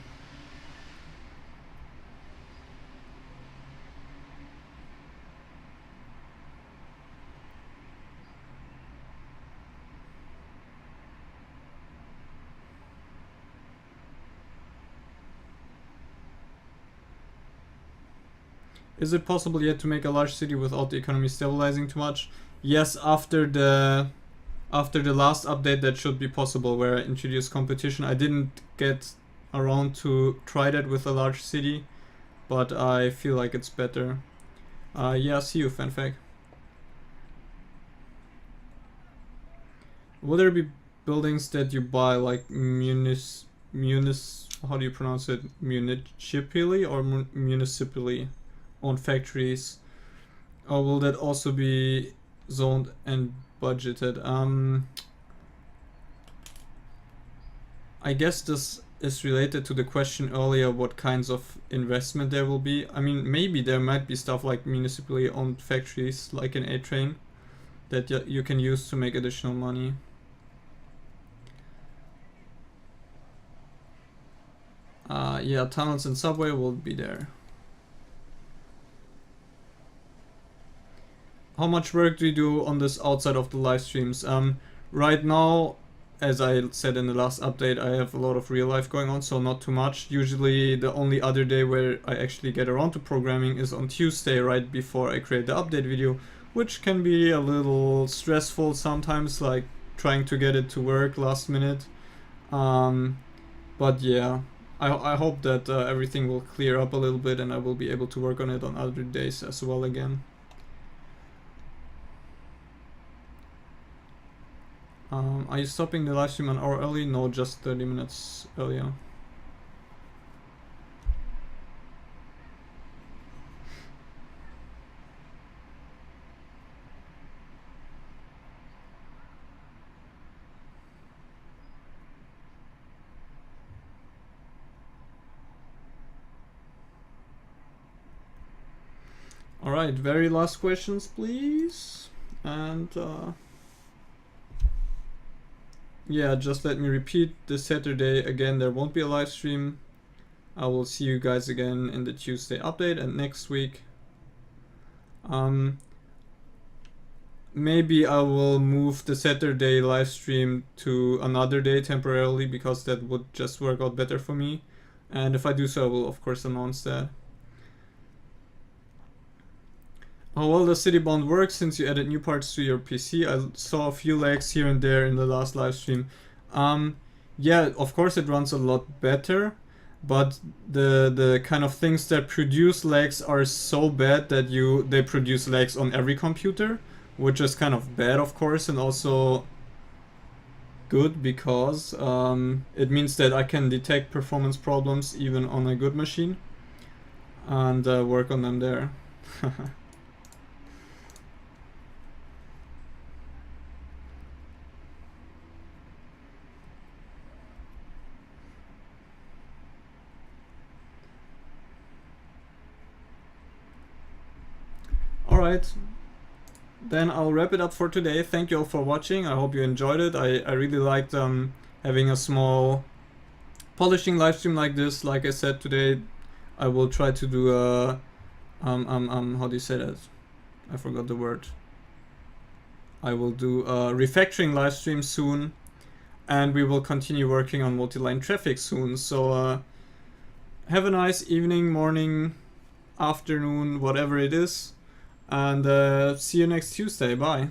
Is it possible yet to make a large city without the economy stabilizing too much? Yes, after the last update that should be possible, where I introduced competition. I didn't get around to try that with a large city, but I feel like it's better. Yeah, see you, fanfic. Will there be buildings that you buy like how do you pronounce it? Municipally or municipally owned factories? Or will that also be zoned and budgeted? I guess this is related to the question earlier, what kinds of investment there will be. I mean, maybe there might be stuff like municipally owned factories, like an A-train, that you can use to make additional money. Yeah, tunnels and subway will be there. How much work do you do on this outside of the live streams? Right now, as I said in the last update, I have a lot of real life going on, so not too much. Usually the only other day where I actually get around to programming is on Tuesday, right before I create the update video, which can be a little stressful sometimes, like trying to get it to work last minute. But yeah, I hope that everything will clear up a little bit and I will be able to work on it on other days as well again. Are you stopping the live stream an hour early? No, just 30 minutes earlier. Alright, very last questions please. And yeah, just let me repeat, this Saturday again there won't be a live stream. I will see you guys again in the Tuesday update, and next week maybe I will move the Saturday live stream to another day temporarily, because that would just work out better for me, and if I do so I will of course announce that. How well does Citybound work since you added new parts to your PC? I saw a few lags here and there in the last live stream. Yeah, of course it runs a lot better, but the kind of things that produce lags are so bad that they produce lags on every computer, which is kind of bad of course, and also good because it means that I can detect performance problems even on a good machine and work on them there. Alright, then I'll wrap it up for today. Thank you all for watching. I hope you enjoyed it. I really liked having a small polishing live stream like this. Like I said today, I will try to do a how do you say that? I forgot the word. I will do a refactoring live stream soon, and we will continue working on multi-line traffic soon. So have a nice evening, morning, afternoon, whatever it is, and see you next Tuesday. Bye.